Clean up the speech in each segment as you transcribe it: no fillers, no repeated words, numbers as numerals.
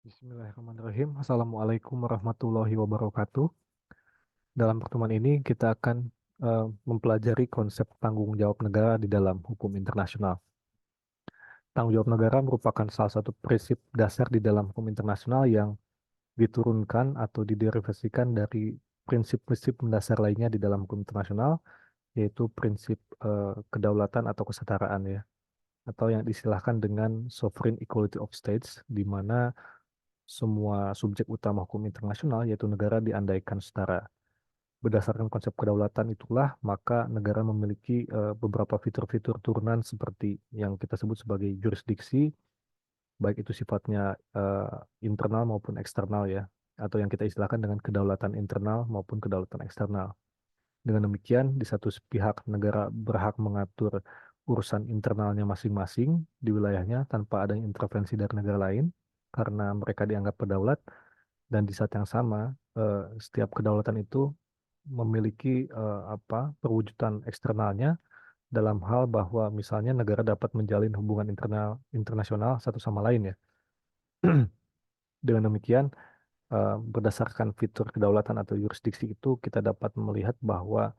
Bismillahirrahmanirrahim. Assalamualaikum warahmatullahi wabarakatuh. Dalam pertemuan ini kita akan mempelajari konsep tanggung jawab negara di dalam hukum internasional. Tanggung jawab negara merupakan salah satu prinsip dasar di dalam hukum internasional yang diturunkan atau diderivasikan dari prinsip-prinsip mendasar lainnya di dalam hukum internasional, yaitu prinsip kedaulatan atau kesetaraan ya, atau yang diistilahkan dengan sovereign equality of states, di mana semua subjek utama hukum internasional, yaitu negara, diandaikan setara. Berdasarkan konsep kedaulatan itulah, maka negara memiliki beberapa fitur-fitur turunan seperti yang kita sebut sebagai jurisdiksi, baik itu sifatnya internal maupun eksternal ya, atau yang kita istilahkan dengan kedaulatan internal maupun kedaulatan eksternal. Dengan demikian, di satu pihak negara berhak mengatur urusan internalnya masing-masing di wilayahnya tanpa adanya intervensi dari negara lain, karena mereka dianggap berdaulat, dan di saat yang sama, setiap kedaulatan itu memiliki perwujudan eksternalnya dalam hal bahwa misalnya negara dapat menjalin hubungan internasional satu sama lain ya. Dengan demikian, berdasarkan fitur kedaulatan atau jurisdiksi itu kita dapat melihat bahwa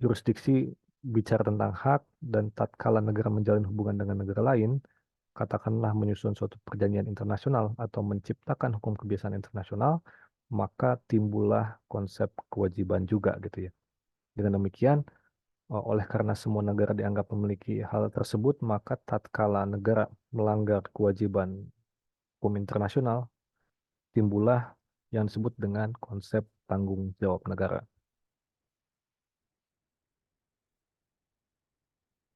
jurisdiksi bicara tentang hak, dan tatkala negara menjalin hubungan dengan negara lain, katakanlah menyusun suatu perjanjian internasional atau menciptakan hukum kebiasaan internasional, maka timbullah konsep kewajiban juga gitu ya. Dengan demikian, oleh karena semua negara dianggap memiliki hal tersebut, maka tatkala negara melanggar kewajiban hukum internasional, timbullah yang disebut dengan konsep tanggung jawab negara.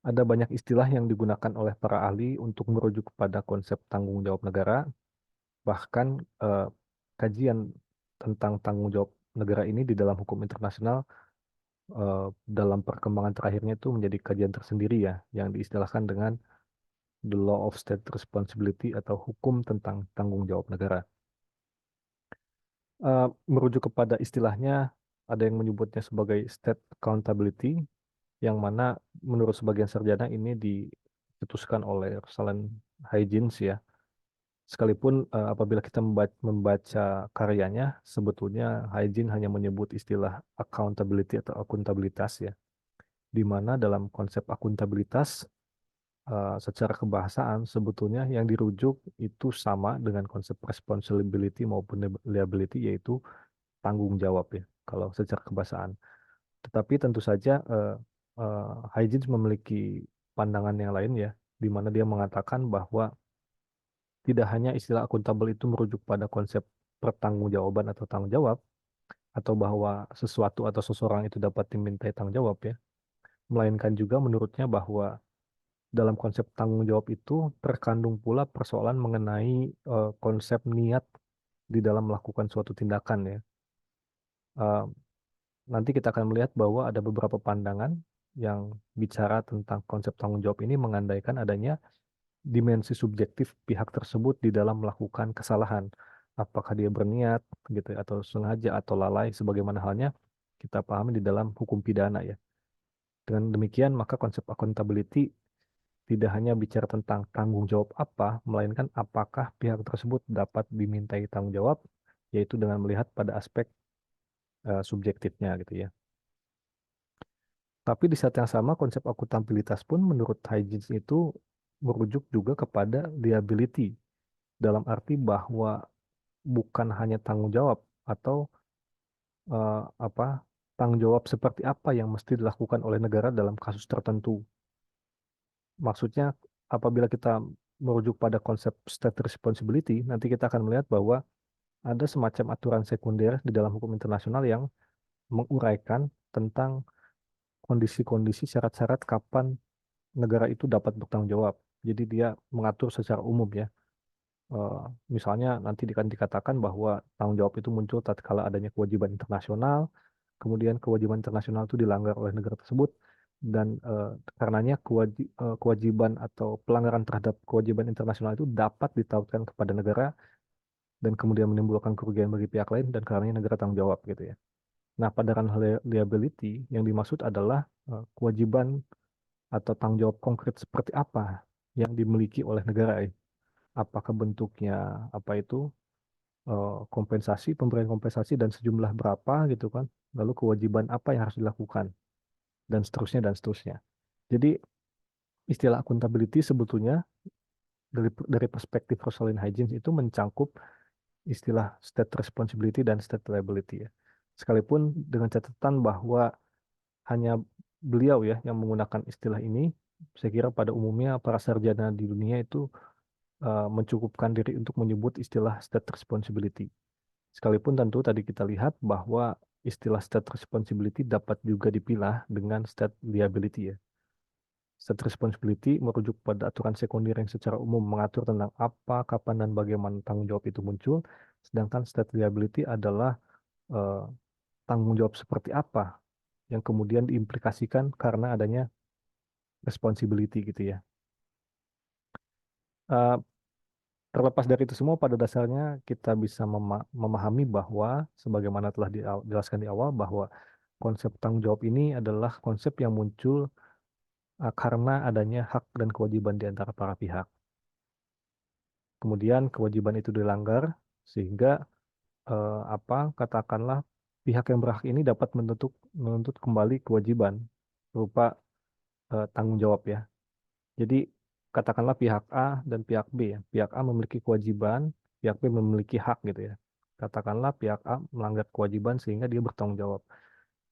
Ada banyak istilah yang digunakan oleh para ahli untuk merujuk pada konsep tanggung jawab negara. Bahkan eh, kajian tentang tanggung jawab negara ini di dalam hukum internasional eh, dalam perkembangan terakhirnya itu menjadi kajian tersendiri ya, yang diistilahkan dengan the law of state responsibility atau hukum tentang tanggung jawab negara. Merujuk kepada istilahnya, ada yang menyebutnya sebagai state accountability, yang mana menurut sebagian sarjana ini dicetuskan oleh Rosalind Huygens ya. Sekalipun apabila kita membaca karyanya, sebetulnya Hygiene hanya menyebut istilah accountability atau akuntabilitas ya, di mana dalam konsep akuntabilitas secara kebahasaan sebetulnya yang dirujuk itu sama dengan konsep responsibility maupun liability, yaitu tanggung jawab ya, kalau secara kebahasaan. Tetapi tentu saja Hygiene memiliki pandangan yang lain ya, di mana dia mengatakan bahwa tidak hanya istilah akuntabel itu merujuk pada konsep pertanggungjawaban atau tanggung jawab, atau bahwa sesuatu atau seseorang itu dapat dimintai tanggung jawab ya, melainkan juga menurutnya bahwa dalam konsep tanggung jawab itu terkandung pula persoalan mengenai konsep niat di dalam melakukan suatu tindakan ya. Eh, Nanti kita akan melihat bahwa ada beberapa pandangan yang bicara tentang konsep tanggung jawab ini mengandaikan adanya dimensi subjektif pihak tersebut di dalam melakukan kesalahan. Apakah dia berniat gitu ya, atau sengaja atau lalai, sebagaimana halnya kita pahami di dalam hukum pidana ya. Dengan demikian, maka konsep accountability tidak hanya bicara tentang tanggung jawab apa, melainkan apakah pihak tersebut dapat dimintai tanggung jawab, yaitu dengan melihat pada aspek subjektifnya gitu ya. Tapi di saat yang sama, konsep akuntabilitas pun menurut Huygens itu merujuk juga kepada liability, dalam arti bahwa bukan hanya tanggung jawab atau eh, apa tanggung jawab seperti apa yang mesti dilakukan oleh negara dalam kasus tertentu. Maksudnya, apabila kita merujuk pada konsep state responsibility, nanti kita akan melihat bahwa ada semacam aturan sekunder di dalam hukum internasional yang menguraikan tentang kondisi-kondisi syarat-syarat kapan negara itu dapat bertanggung jawab. Jadi dia mengatur secara umum ya. Eh, Misalnya nanti akan dikatakan bahwa tanggung jawab itu muncul tatkala adanya kewajiban internasional, kemudian kewajiban internasional itu dilanggar oleh negara tersebut, dan karenanya kewajiban atau pelanggaran terhadap kewajiban internasional itu dapat ditautkan kepada negara dan kemudian menimbulkan kerugian bagi pihak lain, dan karenanya negara tanggung jawab gitu ya. Nah, pada ranah liability yang dimaksud adalah kewajiban atau tanggung jawab konkret seperti apa yang dimiliki oleh negara ya. Apakah bentuknya apa itu? kompensasi, pemberian kompensasi dan sejumlah berapa gitu kan. Lalu kewajiban apa yang harus dilakukan dan seterusnya dan seterusnya. Jadi istilah accountability sebetulnya dari perspektif Rosalind Huygens itu mencangkup istilah state responsibility dan state liability ya. Sekalipun dengan catatan bahwa hanya beliau ya yang menggunakan istilah ini, saya kira pada umumnya para sarjana di dunia itu mencukupkan diri untuk menyebut istilah state responsibility. Sekalipun tentu tadi kita lihat bahwa istilah state responsibility dapat juga dipilah dengan state liability ya. State responsibility merujuk pada aturan sekunder yang secara umum mengatur tentang apa, kapan, dan bagaimana tanggung jawab itu muncul. Sedangkan state liability adalah eh, tanggung jawab seperti apa yang kemudian diimplikasikan karena adanya responsibility gitu ya. Eh, Terlepas dari itu semua, pada dasarnya kita bisa memahami bahwa sebagaimana telah dijelaskan di awal bahwa konsep tanggung jawab ini adalah konsep yang muncul karena adanya hak dan kewajiban di antara para pihak. Kemudian kewajiban itu dilanggar sehingga apa katakanlah pihak yang berhak ini dapat menuntut kembali kewajiban berupa tanggung jawab ya. Jadi katakanlah pihak A dan pihak B ya. Pihak A memiliki kewajiban, pihak B memiliki hak gitu ya. Katakanlah pihak A melanggar kewajiban sehingga dia bertanggung jawab.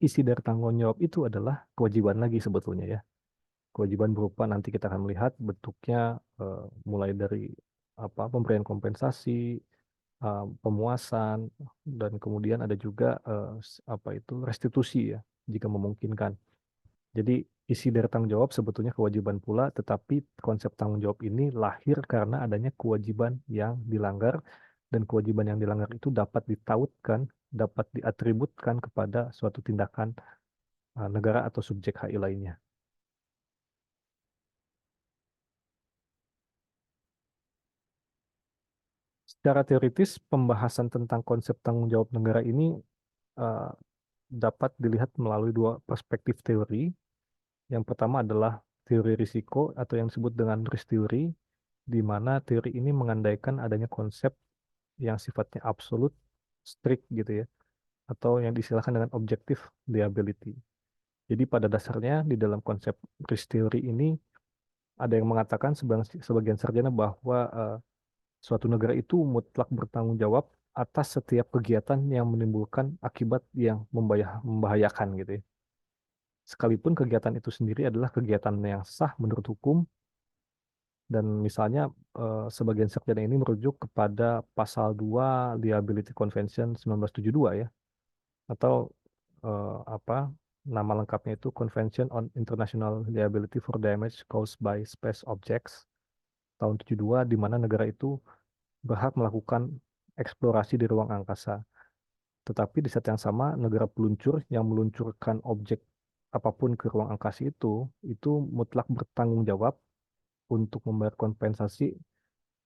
Isi dari tanggung jawab itu adalah kewajiban lagi sebetulnya ya. Kewajiban berupa nanti kita akan melihat bentuknya mulai dari apa pemberian kompensasi, pemuasan, dan kemudian ada juga apa itu restitusi ya jika memungkinkan. Jadi isi dari tanggung jawab sebetulnya kewajiban pula, tetapi konsep tanggung jawab ini lahir karena adanya kewajiban yang dilanggar dan kewajiban yang dilanggar itu dapat ditautkan, dapat diatributkan kepada suatu tindakan negara atau subjek HI lainnya. Secara teoritis, pembahasan tentang konsep tanggung jawab negara ini eh, dapat dilihat melalui dua perspektif teori. Yang pertama adalah teori risiko atau yang disebut dengan risk theory, di mana teori ini mengandaikan adanya konsep yang sifatnya absolut, strict gitu ya, atau yang diistilahkan dengan objective liability. Jadi pada dasarnya di dalam konsep risk theory ini ada yang mengatakan sebagian sarjana bahwa suatu negara itu mutlak bertanggung jawab atas setiap kegiatan yang menimbulkan akibat yang membahayakan gitu ya. Sekalipun kegiatan itu sendiri adalah kegiatan yang sah menurut hukum dan misalnya sebagian sarjana ini merujuk kepada pasal 2 Liability Convention 1972 ya atau apa nama lengkapnya itu Convention on International Liability for Damage Caused by Space Objects tahun 72 di mana negara itu berhak melakukan eksplorasi di ruang angkasa. Tetapi di saat yang sama negara peluncur yang meluncurkan objek apapun ke ruang angkasa itu mutlak bertanggung jawab untuk membayar kompensasi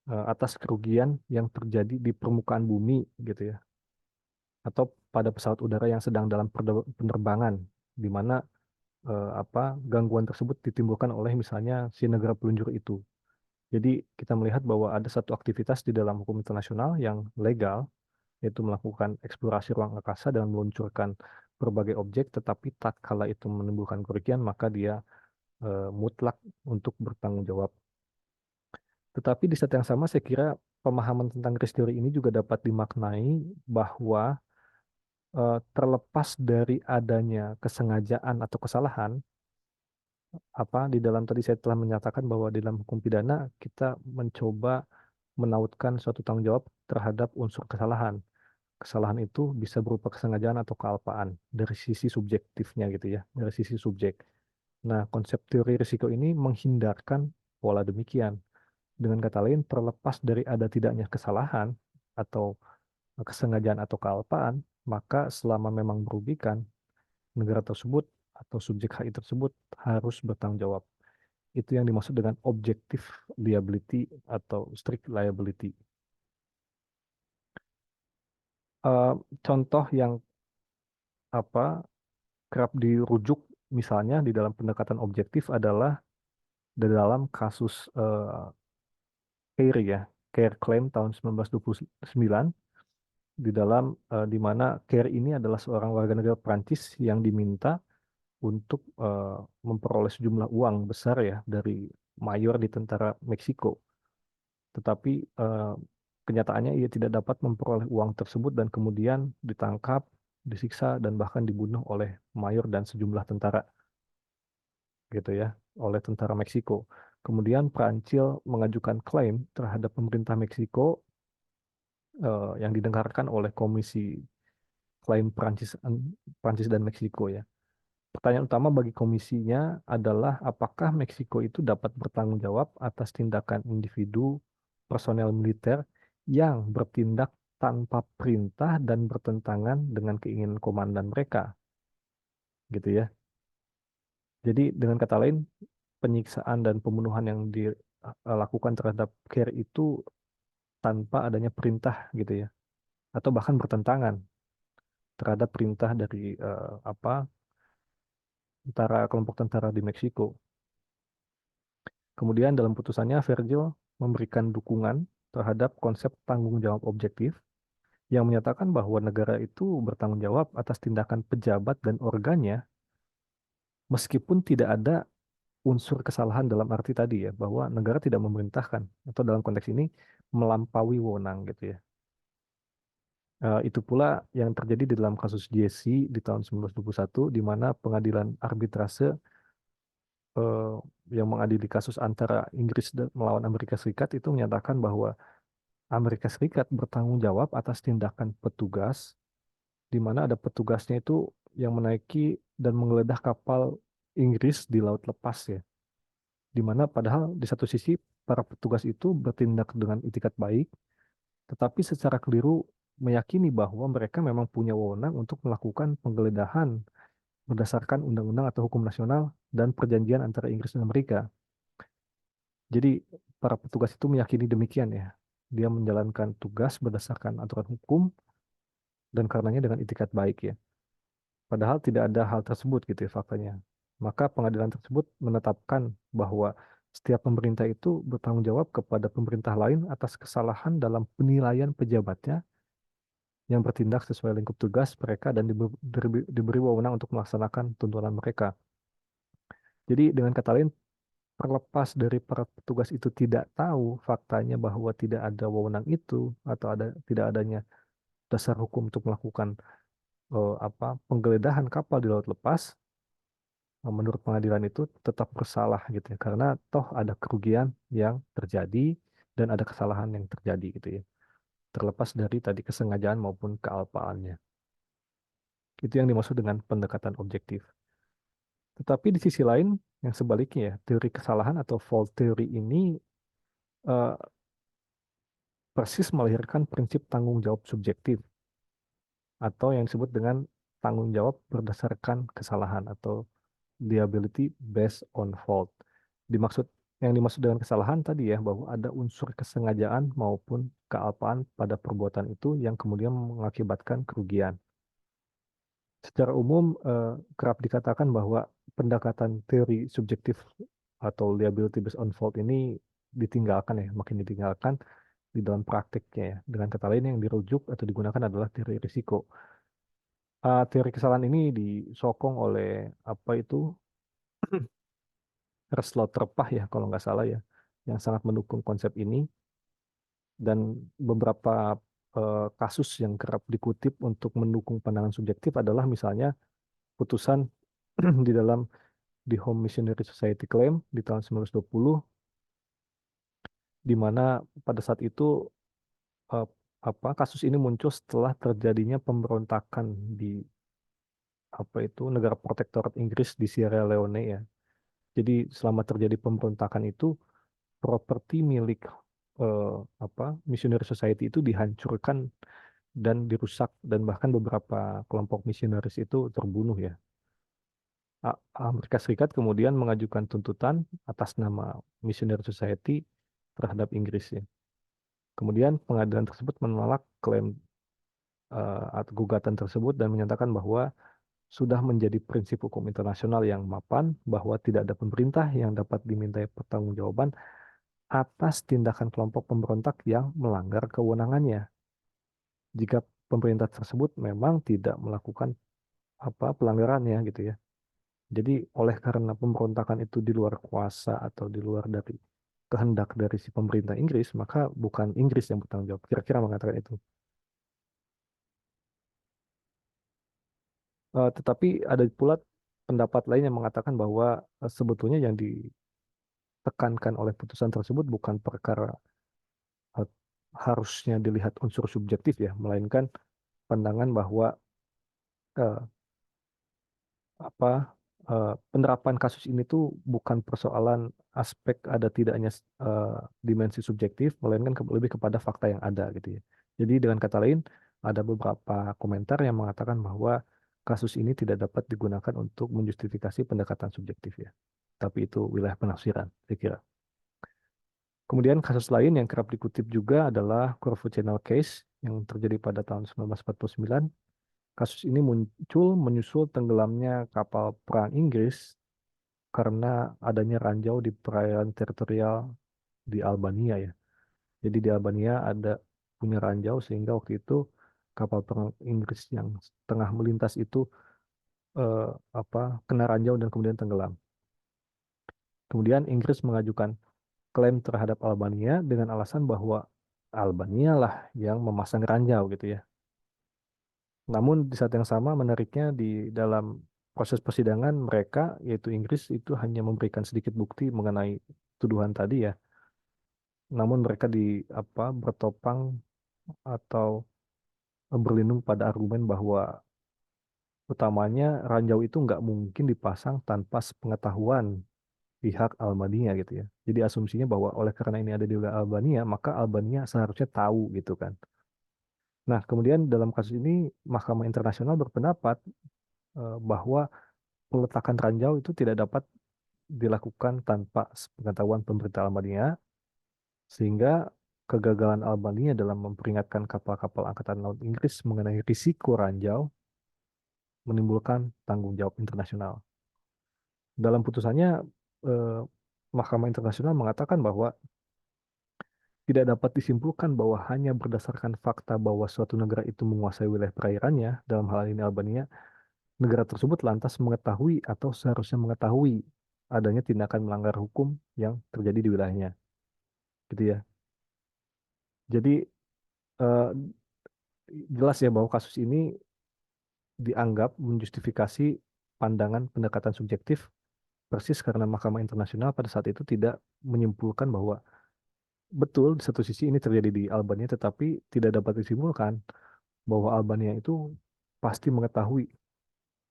atas kerugian yang terjadi di permukaan bumi gitu ya atau pada pesawat udara yang sedang dalam penerbangan di mana apa gangguan tersebut ditimbulkan oleh misalnya si negara peluncur itu. Jadi kita melihat bahwa ada satu aktivitas di dalam hukum internasional yang legal yaitu melakukan eksplorasi ruang angkasa dan meluncurkan berbagai objek tetapi tatkala itu menimbulkan kerugian maka dia mutlak untuk bertanggung jawab. Tetapi di saat yang sama saya kira pemahaman tentang risk theory ini juga dapat dimaknai bahwa terlepas dari adanya kesengajaan atau kesalahan, apa di dalam tadi saya telah menyatakan bahwa di dalam hukum pidana kita mencoba menautkan suatu tanggung jawab terhadap unsur kesalahan. Kesalahan itu bisa berupa kesengajaan atau kealpaan dari sisi subjektifnya gitu ya, dari sisi subjek. Nah, konsep teori risiko ini menghindarkan pola demikian. Dengan kata lain, terlepas dari ada tidaknya kesalahan atau kesengajaan atau kealpaan, maka selama memang merugikan, negara tersebut atau subjek HI tersebut harus bertanggung jawab. Itu yang dimaksud dengan objective liability atau strict liability. Eh, Contoh yang apa kerap dirujuk misalnya di dalam pendekatan objektif adalah di dalam kasus CARE ya, CARE Claim tahun 1929 di mana Kerry ini adalah seorang warga negara Prancis yang diminta untuk memperoleh sejumlah uang besar ya dari mayor di tentara Meksiko. Tetapi kenyataannya ia tidak dapat memperoleh uang tersebut dan kemudian ditangkap, disiksa dan bahkan dibunuh oleh mayor dan sejumlah tentara gitu ya, oleh tentara Meksiko. Kemudian Prancis mengajukan klaim terhadap pemerintah Meksiko yang didengarkan oleh Komisi Klaim Prancis dan Meksiko ya. Pertanyaan utama bagi komisinya adalah apakah Meksiko itu dapat bertanggung jawab atas tindakan individu personel militer yang bertindak tanpa perintah dan bertentangan dengan keinginan komandan mereka, gitu ya. Jadi dengan kata lain, penyiksaan dan pembunuhan yang dilakukan terhadap Kerr itu tanpa adanya perintah, gitu ya, atau bahkan bertentangan terhadap perintah dari kelompok tentara di Meksiko. Kemudian dalam putusannya, Vergil memberikan dukungan terhadap konsep tanggung jawab objektif yang menyatakan bahwa negara itu bertanggung jawab atas tindakan pejabat dan organnya meskipun tidak ada unsur kesalahan dalam arti tadi ya, bahwa negara tidak memerintahkan atau dalam konteks ini melampaui wewenang gitu ya. Itu pula yang terjadi di dalam kasus Jesse di tahun 1921 di mana pengadilan arbitrase eh, yang mengadili kasus antara Inggris melawan Amerika Serikat itu menyatakan bahwa Amerika Serikat bertanggung jawab atas tindakan petugas, di mana ada petugasnya itu yang menaiki dan menggeledah kapal Inggris di laut lepas ya. Di mana padahal di satu sisi para petugas itu bertindak dengan itikat baik, tetapi secara keliru meyakini bahwa mereka memang punya wewenang untuk melakukan penggeledahan berdasarkan undang-undang atau hukum nasional dan perjanjian antara Inggris dan Amerika. Jadi para petugas itu meyakini demikian ya. Dia menjalankan tugas berdasarkan aturan hukum dan karenanya dengan itikat baik ya. Padahal tidak ada hal tersebut gitu ya faktanya. Maka pengadilan tersebut menetapkan bahwa setiap pemerintah itu bertanggung jawab kepada pemerintah lain atas kesalahan dalam penilaian pejabatnya yang bertindak sesuai lingkup tugas mereka dan diberi wewenang untuk melaksanakan tuntunan mereka. Jadi dengan kata lain, terlepas dari para petugas itu tidak tahu faktanya bahwa tidak ada wewenang itu atau tidak adanya dasar hukum untuk melakukan penggeledahan kapal di laut lepas, menurut pengadilan itu tetap bersalah gitu ya karena toh ada kerugian yang terjadi dan ada kesalahan yang terjadi gitu ya terlepas dari tadi kesengajaan maupun kealpaannya. Itu yang dimaksud dengan pendekatan objektif. Tetapi di sisi lain yang sebaliknya ya, teori kesalahan atau fault theory ini eh, persis melahirkan prinsip tanggung jawab subjektif atau yang disebut dengan tanggung jawab berdasarkan kesalahan atau liability based on fault. Dimaksud yang dimaksud dengan kesalahan tadi ya bahwa ada unsur kesengajaan maupun kealpaan pada perbuatan itu yang kemudian mengakibatkan kerugian. Secara umum kerap dikatakan bahwa pendekatan teori subjektif atau liability based on fault ini ditinggalkan ya, makin ditinggalkan di dalam praktiknya ya. Dengan kata lain yang dirujuk atau digunakan adalah teori risiko. Teori kesalahan ini disokong oleh apa itu Terpah ya kalau nggak salah ya, yang sangat mendukung konsep ini dan beberapa kasus yang kerap dikutip untuk mendukung pandangan subjektif adalah misalnya putusan di dalam The Home Missionary Society Claim di tahun 1920 di mana pada saat itu eh, kasus ini muncul setelah terjadinya pemberontakan di negara protektorat Inggris di Sierra Leone ya. Jadi selama terjadi pemberontakan itu properti milik eh, Missionary Society itu dihancurkan dan dirusak dan bahkan beberapa kelompok misionaris itu terbunuh ya. Amerika Serikat kemudian mengajukan tuntutan atas nama Missionary Society terhadap Inggris ya. Kemudian pengadilan tersebut menolak klaim atau gugatan tersebut dan menyatakan bahwa sudah menjadi prinsip hukum internasional yang mapan bahwa tidak ada pemerintah yang dapat dimintai pertanggungjawaban atas tindakan kelompok pemberontak yang melanggar kewenangannya. Jika pemerintah tersebut memang tidak melakukan pelanggarannya gitu ya. Jadi oleh karena pemberontakan itu di luar kuasa atau di luar dari kehendak dari si pemerintah Inggris, maka bukan Inggris yang bertanggung jawab. Kira-kira mengatakan itu. Tetapi ada pula pendapat lain yang mengatakan bahwa sebetulnya yang ditekankan oleh putusan tersebut bukan perkara eh, harusnya dilihat unsur subjektif ya, melainkan pandangan bahwa eh, apa penerapan kasus ini tuh bukan persoalan aspek ada tidaknya eh, dimensi subjektif, melainkan lebih kepada fakta yang ada gitu ya. Jadi dengan kata lain, ada beberapa komentar yang mengatakan bahwa kasus ini tidak dapat digunakan untuk menjustifikasi pendekatan subjektif ya. Tapi itu wilayah penafsiran, saya kira. Kemudian kasus lain yang kerap dikutip juga adalah Corfu Channel Case yang terjadi pada tahun 1949. Kasus ini muncul menyusul tenggelamnya kapal perang Inggris karena adanya ranjau di perairan teritorial di Albania ya. Jadi di Albania ada punya ranjau sehingga waktu itu kapal perang Inggris yang tengah melintas itu eh, kena ranjau dan kemudian tenggelam. Kemudian Inggris mengajukan klaim terhadap Albania dengan alasan bahwa Albania lah yang memasang ranjau gitu ya. Namun di saat yang sama menariknya di dalam proses persidangan mereka yaitu Inggris itu hanya memberikan sedikit bukti mengenai tuduhan tadi ya. Namun mereka bertopang atau berlindung pada argumen bahwa utamanya ranjau itu nggak mungkin dipasang tanpa sepengetahuan pihak Albania gitu ya. Jadi asumsinya bahwa oleh karena ini ada di wilayah Albania, maka Albania seharusnya tahu gitu kan. Nah, kemudian dalam kasus ini Mahkamah Internasional berpendapat bahwa peletakan ranjau itu tidak dapat dilakukan tanpa pengetahuan pemerintah Albania, sehingga kegagalan Albania dalam memperingatkan kapal-kapal Angkatan Laut Inggris mengenai risiko ranjau menimbulkan tanggung jawab internasional. Dalam putusannya, eh, Mahkamah Internasional mengatakan bahwa tidak dapat disimpulkan bahwa hanya berdasarkan fakta bahwa suatu negara itu menguasai wilayah perairannya, dalam hal ini Albania, negara tersebut lantas mengetahui atau seharusnya mengetahui adanya tindakan melanggar hukum yang terjadi di wilayahnya, gitu ya. Jadi eh, jelas ya bahwa kasus ini dianggap menjustifikasi pandangan pendekatan subjektif persis karena Mahkamah Internasional pada saat itu tidak menyimpulkan bahwa betul di satu sisi ini terjadi di Albania tetapi tidak dapat disimpulkan bahwa Albania itu pasti mengetahui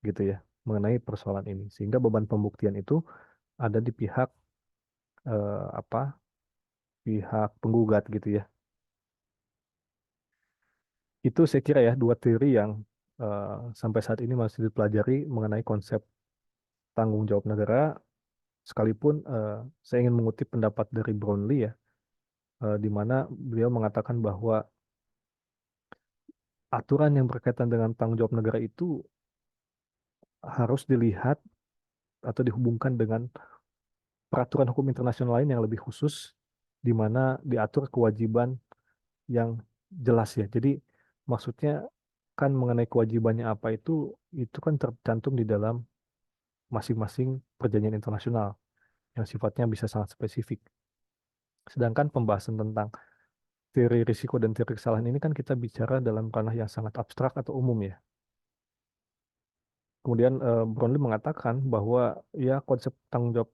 gitu ya mengenai persoalan ini sehingga beban pembuktian itu ada di pihak eh, apa pihak penggugat gitu ya. Itu saya kira ya dua teori yang eh, sampai saat ini masih dipelajari mengenai konsep tanggung jawab negara, sekalipun saya ingin mengutip pendapat dari Brownlee ya, di mana beliau mengatakan bahwa aturan yang berkaitan dengan tanggung jawab negara itu harus dilihat atau dihubungkan dengan peraturan hukum internasional lain yang lebih khusus, di mana diatur kewajiban yang jelas ya. Jadi maksudnya kan mengenai kewajibannya apa itu kan tercantum di dalam masing-masing perjanjian internasional yang sifatnya bisa sangat spesifik. Sedangkan pembahasan tentang teori risiko dan teori kesalahan ini kan kita bicara dalam ranah yang sangat abstrak atau umum ya. Kemudian Brownlee mengatakan bahwa ya konsep tanggung jawab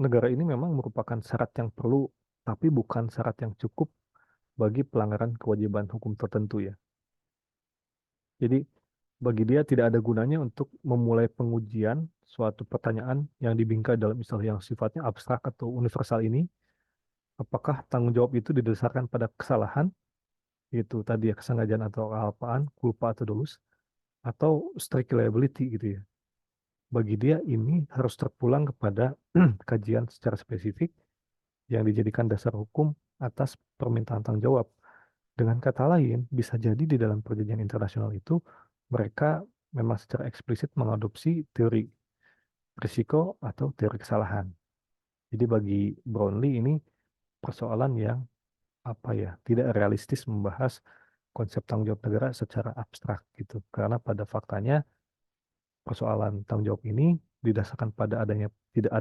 negara ini memang merupakan syarat yang perlu, tapi bukan syarat yang cukup bagi pelanggaran kewajiban hukum tertentu ya. Jadi bagi dia tidak ada gunanya untuk memulai pengujian suatu pertanyaan yang dibingkai dalam istilah yang sifatnya abstrak atau universal ini, apakah tanggung jawab itu didasarkan pada kesalahan, yaitu tadi ya kesengajaan atau kealpaan, culpa atau dolus, atau strict liability gitu ya. Bagi dia ini harus terpulang kepada kajian secara spesifik yang dijadikan dasar hukum atas permintaan tanggung jawab. Dengan kata lain, bisa jadi di dalam perjanjian internasional itu mereka memang secara eksplisit mengadopsi teori risiko atau teori kesalahan. Jadi bagi Brownlee ini persoalan yang tidak realistis membahas konsep tanggung jawab negara secara abstrak gitu. Karena pada faktanya persoalan tanggung jawab ini didasarkan pada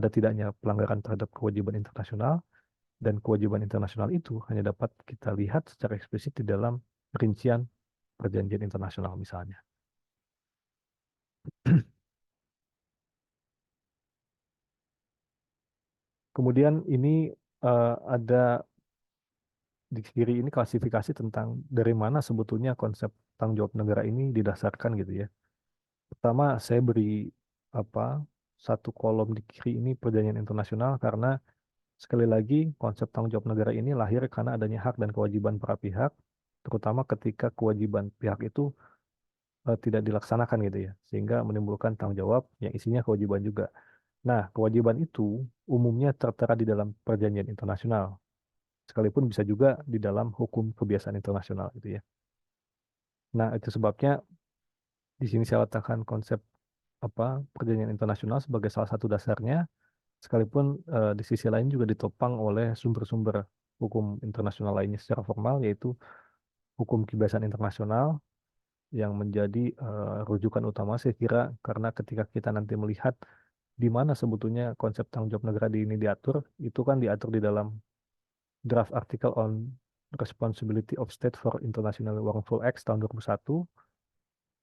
tidaknya pelanggaran terhadap kewajiban internasional, dan kewajiban internasional itu hanya dapat kita lihat secara eksplisit di dalam rincian perjanjian internasional misalnya. Kemudian ini ada di kiri ini klasifikasi tentang dari mana sebetulnya konsep tanggung jawab negara ini didasarkan gitu ya. Pertama, saya beri apa satu kolom di kiri ini perjanjian internasional karena sekali lagi konsep tanggung jawab negara ini lahir karena adanya hak dan kewajiban para pihak, terutama ketika kewajiban pihak itu tidak dilaksanakan gitu ya, sehingga menimbulkan tanggung jawab yang isinya kewajiban juga. Nah, kewajiban itu umumnya tertera di dalam perjanjian internasional, sekalipun bisa juga di dalam hukum kebiasaan internasional gitu ya. Nah, itu sebabnya di sini saya letakkan konsep perjanjian internasional sebagai salah satu dasarnya, sekalipun di sisi lain juga ditopang oleh sumber-sumber hukum internasional lainnya secara formal, yaitu hukum kebiasaan internasional yang menjadi rujukan utama saya kira, karena ketika kita nanti melihat di mana sebetulnya konsep tanggung jawab negara di ini diatur, itu kan diatur di dalam Draft Article on Responsibility of State for International Wrongful Acts tahun 2001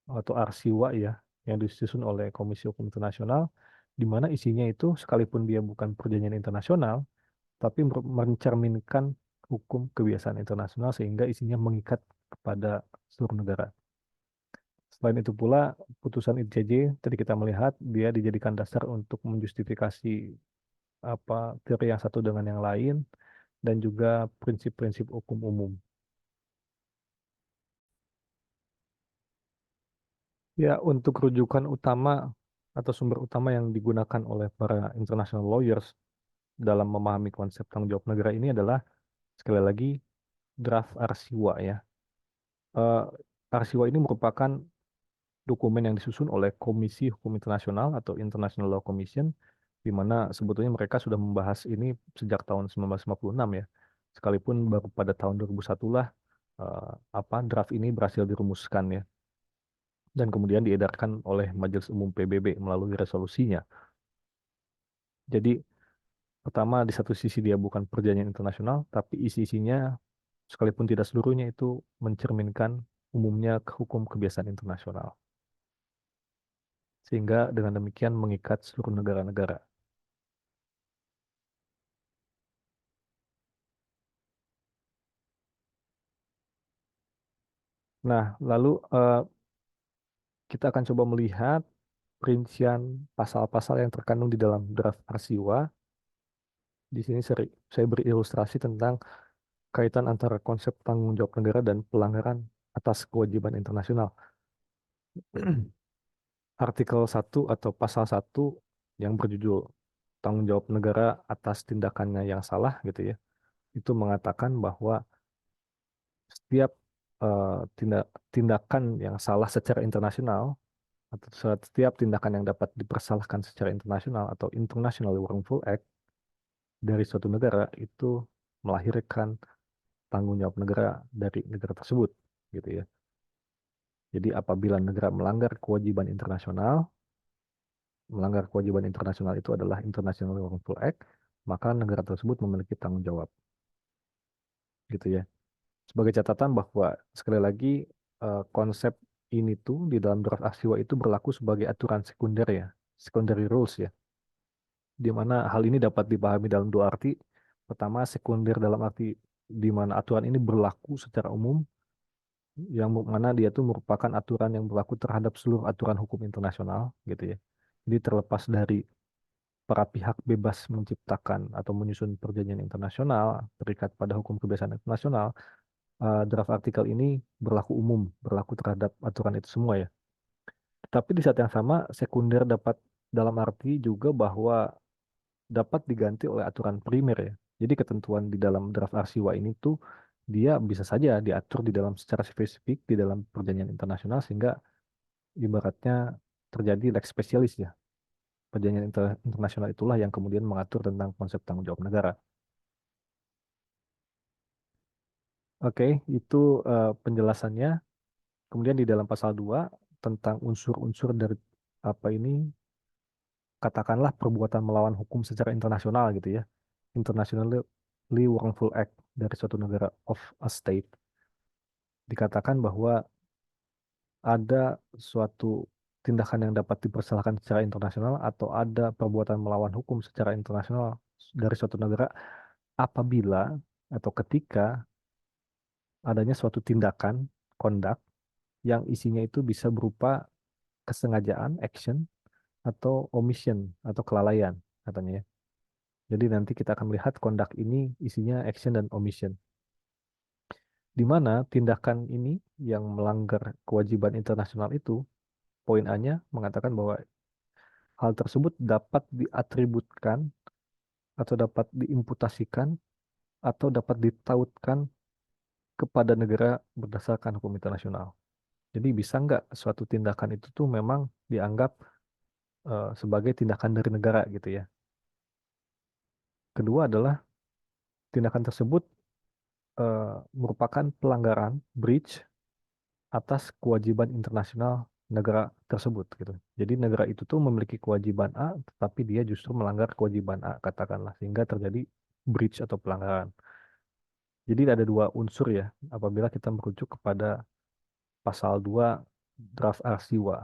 atau RCWA ya, yang disusun oleh Komisi Hukum Internasional, di mana isinya itu sekalipun dia bukan perjanjian internasional, tapi mencerminkan hukum kebiasaan internasional sehingga isinya mengikat kepada seluruh negara. Selain itu pula, putusan ICJ tadi kita melihat dia dijadikan dasar untuk menjustifikasi teori yang satu dengan yang lain, dan juga prinsip-prinsip hukum umum. Ya, untuk rujukan utama atau sumber utama yang digunakan oleh para international lawyers dalam memahami konsep tanggung jawab negara ini adalah sekali lagi draft RCWA ya. Eh, RCWA ini merupakan dokumen yang disusun oleh Komisi Hukum Internasional atau International Law Commission, di mana sebetulnya mereka sudah membahas ini sejak tahun 1956 ya. Sekalipun baru pada tahun 2001 lah draft ini berhasil dirumuskan ya, dan kemudian diedarkan oleh Majelis Umum PBB melalui resolusinya. Jadi pertama, di satu sisi dia bukan perjanjian internasional, tapi isi-isinya sekalipun tidak seluruhnya itu mencerminkan umumnya hukum kebiasaan internasional. Sehingga dengan demikian mengikat seluruh negara-negara. Nah, lalu kita akan coba melihat rincian pasal-pasal yang terkandung di dalam draft RCWA. Di sini saya beri ilustrasi tentang kaitan antara konsep tanggung jawab negara dan pelanggaran atas kewajiban internasional. Artikel 1 atau pasal 1 yang berjudul tanggung jawab negara atas tindakannya yang salah gitu ya. Itu mengatakan bahwa setiap tindakan yang salah secara internasional atau setiap tindakan yang dapat dipersalahkan secara internasional atau international wrongful act dari suatu negara itu melahirkan tanggung jawab negara dari negara tersebut gitu ya. Jadi apabila negara melanggar kewajiban internasional itu adalah international wrongful act, maka negara tersebut memiliki tanggung jawab gitu ya. Sebagai catatan bahwa sekali lagi konsep ini tuh di dalam draft Asiwa itu berlaku sebagai aturan sekunder ya, secondary rules ya, di mana hal ini dapat dipahami dalam dua arti. Pertama, sekunder dalam arti di mana aturan ini berlaku secara umum, yang mana dia tuh merupakan aturan yang berlaku terhadap seluruh aturan hukum internasional gitu ya. Jadi terlepas dari para pihak bebas menciptakan atau menyusun perjanjian internasional terikat pada hukum kebiasaan internasional, draft artikel ini berlaku umum, berlaku terhadap aturan itu semua ya. Tapi di saat yang sama, sekunder dapat dalam arti juga bahwa dapat diganti oleh aturan primer ya. Jadi ketentuan di dalam draft RCWA ini tuh dia bisa saja diatur di dalam secara spesifik di dalam perjanjian internasional, sehingga ibaratnya terjadi lex specialis ya. Perjanjian internasional itulah yang kemudian mengatur tentang konsep tanggung jawab negara. Oke, itu penjelasannya. Kemudian di dalam pasal 2 tentang unsur-unsur dari apa ini, katakanlah perbuatan melawan hukum secara internasional gitu ya. Internationally wrongful act dari suatu negara of a state. Dikatakan bahwa ada suatu tindakan yang dapat dipersalahkan secara internasional atau ada perbuatan melawan hukum secara internasional dari suatu negara apabila atau ketika adanya suatu tindakan, conduct, yang isinya itu bisa berupa kesengajaan, action, atau omission, atau kelalaian, katanya ya. Jadi nanti kita akan melihat conduct ini isinya action dan omission. Di mana tindakan ini yang melanggar kewajiban internasional itu, poin A-nya mengatakan bahwa hal tersebut dapat diatributkan atau dapat diimputasikan atau dapat ditautkan kepada negara berdasarkan hukum internasional. Jadi bisa nggak suatu tindakan itu tuh memang dianggap sebagai tindakan dari negara gitu ya. Kedua adalah tindakan tersebut merupakan pelanggaran breach atas kewajiban internasional negara tersebut gitu. Jadi negara itu tuh memiliki kewajiban A, tetapi dia justru melanggar kewajiban A katakanlah sehingga terjadi breach atau pelanggaran. Jadi ada dua unsur ya apabila kita merujuk kepada pasal 2 draft RCWA.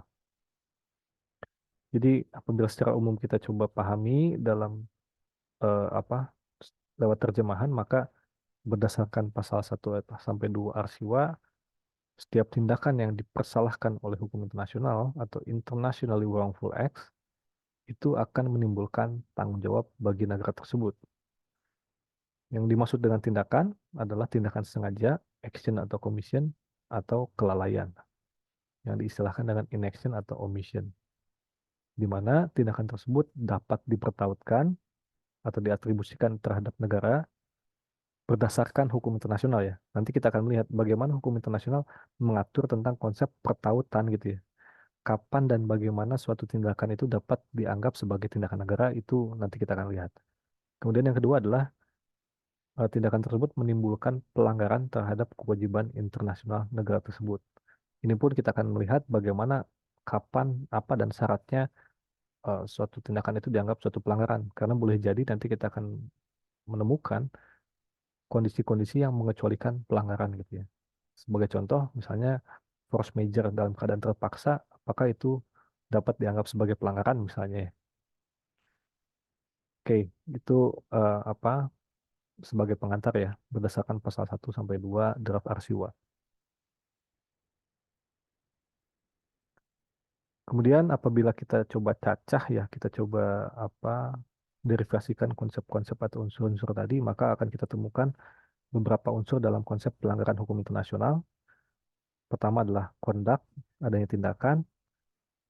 Jadi apabila secara umum kita coba pahami dalam apa lewat terjemahan maka berdasarkan pasal 1 sampai 2 RCWA setiap tindakan yang dipersalahkan oleh hukum internasional atau internationally wrongful acts itu akan menimbulkan tanggung jawab bagi negara tersebut. Yang dimaksud dengan tindakan adalah tindakan sengaja, action atau commission, atau kelalaian, yang diistilahkan dengan inaction atau omission, di mana tindakan tersebut dapat dipertautkan atau diatribusikan terhadap negara berdasarkan hukum internasional ya. Nanti kita akan melihat bagaimana hukum internasional mengatur tentang konsep pertautan gitu ya. Kapan dan bagaimana suatu tindakan itu dapat dianggap sebagai tindakan negara itu nanti kita akan lihat. Kemudian yang kedua adalah tindakan tersebut menimbulkan pelanggaran terhadap kewajiban internasional negara tersebut. Ini pun kita akan melihat bagaimana kapan, apa dan syaratnya suatu tindakan itu dianggap suatu pelanggaran. Karena boleh jadi nanti kita akan menemukan kondisi-kondisi yang mengecualikan pelanggaran gitu ya. Sebagai contoh, misalnya force major dalam keadaan terpaksa, apakah itu dapat dianggap sebagai pelanggaran misalnya ya. Oke, itu apa sebagai pengantar ya berdasarkan pasal 1 sampai 2 draft RCWA. Kemudian apabila kita coba cacah ya, kita coba apa derivasikan konsep-konsep atau unsur-unsur tadi, maka akan kita temukan beberapa unsur dalam konsep pelanggaran hukum internasional. Pertama adalah conduct, adanya tindakan.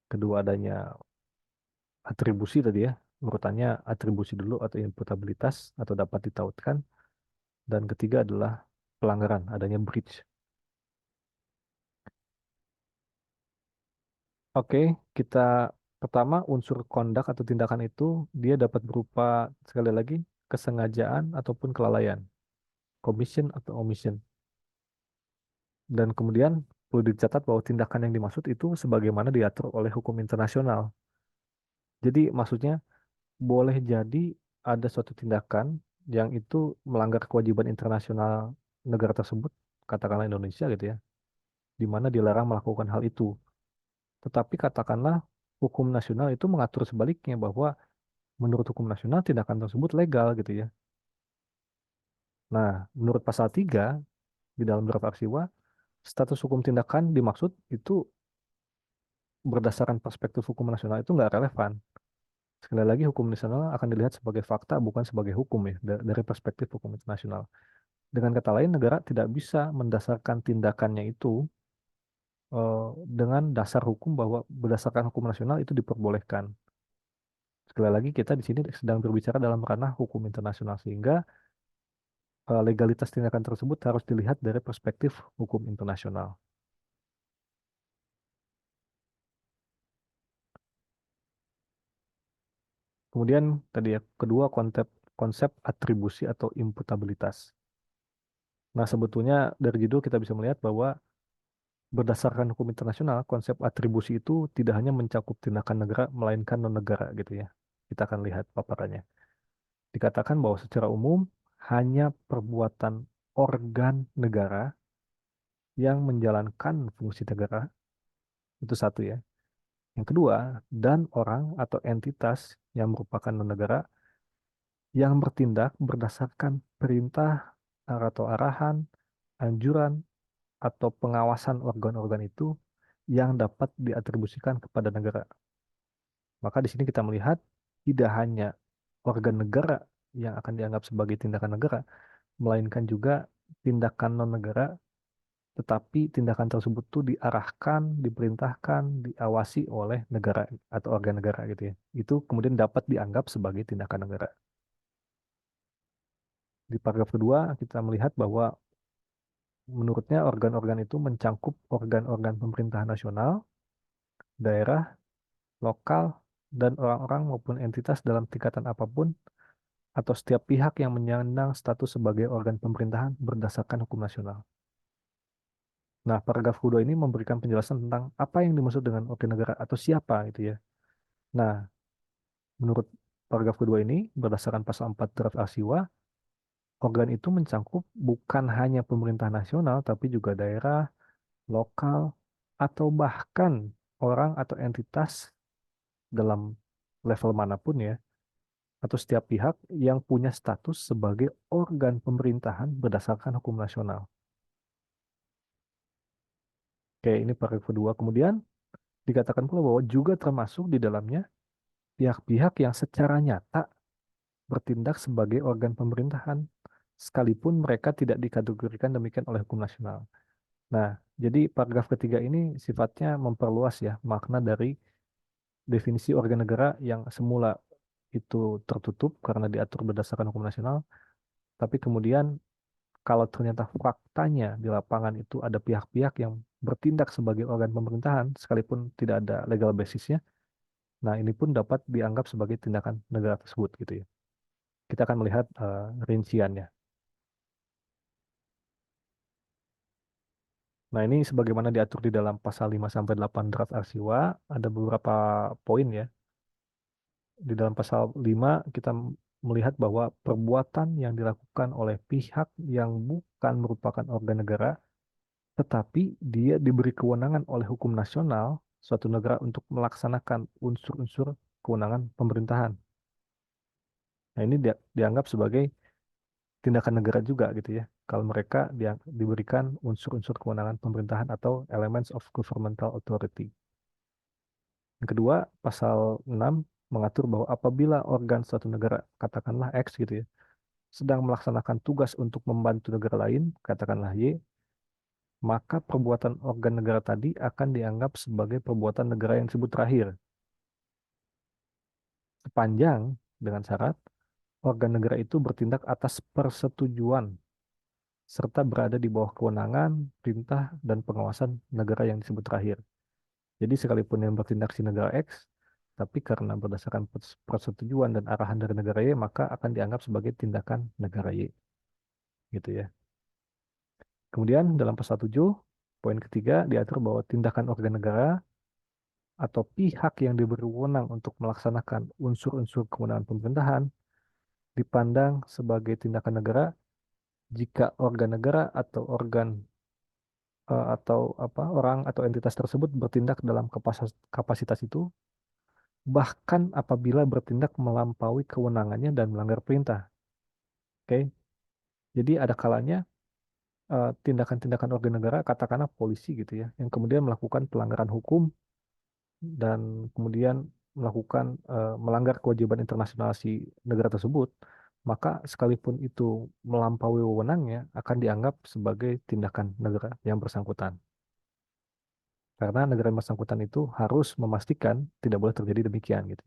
Kedua adanya atribusi tadi ya, urutannya atribusi dulu atau imputabilitas atau dapat ditautkan. Dan ketiga adalah pelanggaran, adanya breach. Oke, kita pertama unsur conduct atau tindakan itu dia dapat berupa sekali lagi kesengajaan ataupun kelalaian, commission atau omission. Dan kemudian perlu dicatat bahwa tindakan yang dimaksud itu sebagaimana diatur oleh hukum internasional. Jadi maksudnya boleh jadi ada suatu tindakan yang itu melanggar kewajiban internasional negara tersebut, katakanlah Indonesia gitu ya, di mana dilarang melakukan hal itu. Tetapi katakanlah hukum nasional itu mengatur sebaliknya bahwa menurut hukum nasional tindakan tersebut legal gitu ya. Nah, menurut pasal 3 di dalam draft aksiwa, status hukum tindakan dimaksud itu berdasarkan perspektif hukum nasional itu nggak relevan. Sekali lagi hukum nasional akan dilihat sebagai fakta bukan sebagai hukum ya dari perspektif hukum internasional. Dengan kata lain negara tidak bisa mendasarkan tindakannya itu eh, dengan dasar hukum bahwa berdasarkan hukum nasional itu diperbolehkan. Sekali lagi kita di sini sedang berbicara dalam ranah hukum internasional sehingga legalitas tindakan tersebut harus dilihat dari perspektif hukum internasional. Kemudian tadi ya kedua konsep konsep atribusi atau imputabilitas. Nah, sebetulnya dari judul kita bisa melihat bahwa berdasarkan hukum internasional, konsep atribusi itu tidak hanya mencakup tindakan negara, melainkan non-negara gitu ya. Kita akan lihat paparannya. Dikatakan bahwa secara umum hanya perbuatan organ negara yang menjalankan fungsi negara, itu satu ya. Yang kedua, dan orang atau entitas yang merupakan non-negara yang bertindak berdasarkan perintah atau arahan, anjuran, atau pengawasan organ-organ itu yang dapat diatribusikan kepada negara. Maka di sini kita melihat tidak hanya organ negara yang akan dianggap sebagai tindakan negara, melainkan juga tindakan non-negara, tetapi tindakan tersebut tuh diarahkan, diperintahkan, diawasi oleh negara atau organ negara gitu ya. Itu kemudian dapat dianggap sebagai tindakan negara. Di paragraf kedua, kita melihat bahwa menurutnya organ-organ itu mencangkup organ-organ pemerintahan nasional, daerah, lokal, dan orang-orang maupun entitas dalam tingkatan apapun atau setiap pihak yang menyandang status sebagai organ pemerintahan berdasarkan hukum nasional. Nah, paragraf kedua ini memberikan penjelasan tentang apa yang dimaksud dengan organ negara atau siapa gitu ya. Nah, menurut paragraf kedua ini, berdasarkan pasal 4 draft Asiwa, organ itu mencangkup bukan hanya pemerintah nasional, tapi juga daerah, lokal, atau bahkan orang atau entitas dalam level manapun ya, atau setiap pihak yang punya status sebagai organ pemerintahan berdasarkan hukum nasional. Oke, ini paragraf kedua. Kemudian dikatakan pula bahwa juga termasuk di dalamnya pihak-pihak yang secara nyata bertindak sebagai organ pemerintahan, sekalipun mereka tidak dikategorikan demikian oleh hukum nasional. Nah, jadi paragraf ketiga ini sifatnya memperluas ya makna dari definisi organ negara yang semula itu tertutup karena diatur berdasarkan hukum nasional, tapi kemudian kalau ternyata faktanya di lapangan itu ada pihak-pihak yang bertindak sebagai organ pemerintahan sekalipun tidak ada legal basisnya, nah ini pun dapat dianggap sebagai tindakan negara tersebut gitu ya. Kita akan melihat rinciannya. Nah, ini sebagaimana diatur di dalam pasal 5 sampai 8 draft Arsiwa, ada beberapa poin ya. Di dalam pasal 5 kita melihat bahwa perbuatan yang dilakukan oleh pihak yang bukan merupakan organ negara, tetapi dia diberi kewenangan oleh hukum nasional suatu negara untuk melaksanakan unsur-unsur kewenangan pemerintahan. Nah, ini dianggap sebagai tindakan negara juga gitu ya. Kalau mereka diberikan unsur-unsur kewenangan pemerintahan atau elements of governmental authority. Yang kedua, pasal 6 mengatur bahwa apabila organ suatu negara, katakanlah X gitu ya, sedang melaksanakan tugas untuk membantu negara lain, katakanlah Y, maka perbuatan organ negara tadi akan dianggap sebagai perbuatan negara yang disebut terakhir. Sepanjang dengan syarat organ negara itu bertindak atas persetujuan serta berada di bawah kewenangan, perintah, dan pengawasan negara yang disebut terakhir. Jadi sekalipun yang bertindak si negara X, tapi karena berdasarkan persetujuan dan arahan dari negara Y, maka akan dianggap sebagai tindakan negara Y. Gitu ya. Kemudian dalam pasal 7, poin ketiga diatur bahwa tindakan organ negara atau pihak yang diberi wewenang untuk melaksanakan unsur-unsur kewenangan pemerintahan dipandang sebagai tindakan negara jika organ negara atau organ atau apa orang atau entitas tersebut bertindak dalam kapasitas itu bahkan apabila bertindak melampaui kewenangannya dan melanggar perintah. Oke, jadi ada kalanya tindakan-tindakan organ negara, katakanlah polisi gitu ya, yang kemudian melakukan pelanggaran hukum dan kemudian melakukan melanggar kewajiban internasional si negara tersebut, maka sekalipun itu melampaui wewenangnya akan dianggap sebagai tindakan negara yang bersangkutan. Karena negara yang bersangkutan itu harus memastikan tidak boleh terjadi demikian gitu.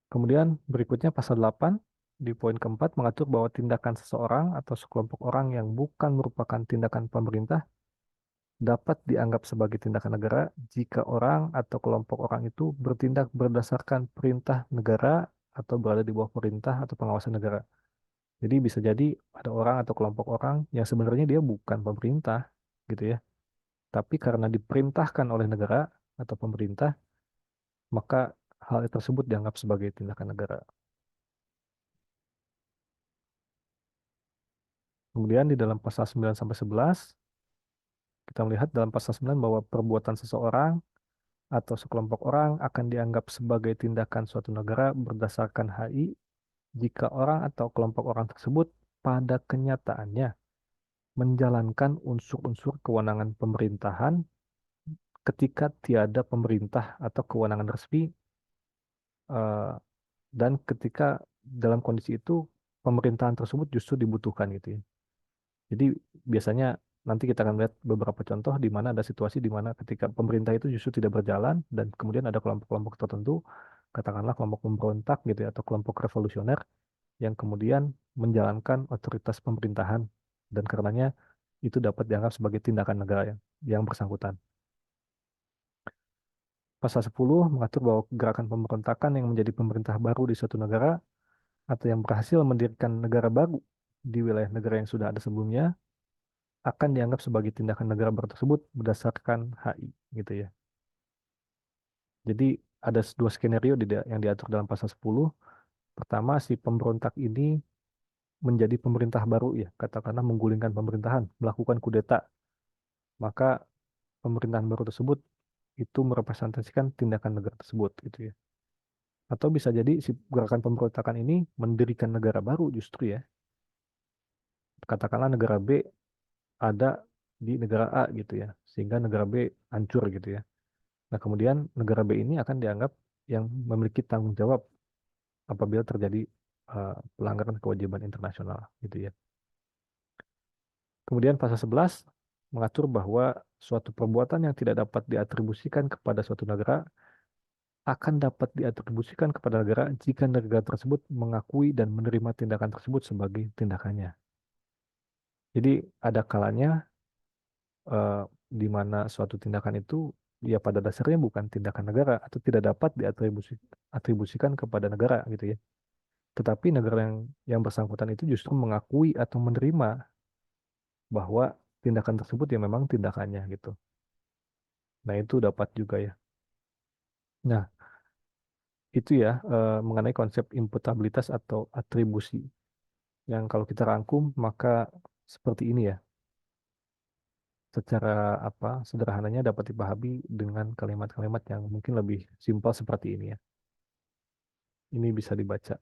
Kemudian berikutnya pasal 8 di poin keempat mengatur bahwa tindakan seseorang atau sekelompok orang yang bukan merupakan tindakan pemerintah dapat dianggap sebagai tindakan negara jika orang atau kelompok orang itu bertindak berdasarkan perintah negara atau berada di bawah perintah atau pengawasan negara. Jadi bisa jadi ada orang atau kelompok orang yang sebenarnya dia bukan pemerintah gitu ya, tapi karena diperintahkan oleh negara atau pemerintah, maka hal tersebut dianggap sebagai tindakan negara. Kemudian di dalam pasal 9 sampai 11 kita melihat dalam pasal 9 bahwa perbuatan seseorang atau sekelompok orang akan dianggap sebagai tindakan suatu negara berdasarkan HI jika orang atau kelompok orang tersebut pada kenyataannya menjalankan unsur-unsur kewenangan pemerintahan ketika tiada pemerintah atau kewenangan resmi, eh, dan ketika dalam kondisi itu pemerintahan tersebut justru dibutuhkan gitu ya. Jadi biasanya nanti kita akan lihat beberapa contoh di mana ada situasi di mana ketika pemerintah itu justru tidak berjalan dan kemudian ada kelompok-kelompok tertentu, katakanlah kelompok pemberontak gitu ya atau kelompok revolusioner yang kemudian menjalankan otoritas pemerintahan dan karenanya itu dapat dianggap sebagai tindakan negara yang bersangkutan. Pasal 10 mengatur bahwa gerakan pemberontakan yang menjadi pemerintah baru di suatu negara atau yang berhasil mendirikan negara baru di wilayah negara yang sudah ada sebelumnya akan dianggap sebagai tindakan negara baru tersebut berdasarkan HI gitu ya. Jadi ada dua skenario yang diatur dalam pasal 10. Pertama, si pemberontak ini menjadi pemerintah baru ya, katakanlah menggulingkan pemerintahan, melakukan kudeta. Maka pemerintahan baru tersebut itu merepresentasikan tindakan negara tersebut gitu ya. Atau bisa jadi si gerakan pemberontakan ini mendirikan negara baru justru ya. Katakanlah negara B ada di negara A gitu ya, sehingga negara B hancur gitu ya. Nah, kemudian negara B ini akan dianggap yang memiliki tanggung jawab apabila terjadi pelanggaran kewajiban internasional gitu ya. Kemudian pasal 11 mengatur bahwa suatu perbuatan yang tidak dapat diatribusikan kepada suatu negara akan dapat diatribusikan kepada negara jika negara tersebut mengakui dan menerima tindakan tersebut sebagai tindakannya. Jadi ada kalanya eh, di mana suatu tindakan itu ya pada dasarnya bukan tindakan negara atau tidak dapat diatribusikan kepada negara gitu ya. Tetapi negara yang bersangkutan itu justru mengakui atau menerima bahwa tindakan tersebut ya memang tindakannya gitu. Nah, itu dapat juga ya. Nah, itu ya mengenai konsep imputabilitas atau atribusi yang kalau kita rangkum maka seperti ini ya. Secara apa sederhananya dapat dipahami dengan kalimat-kalimat yang mungkin lebih simpel seperti ini ya. Ini bisa dibaca.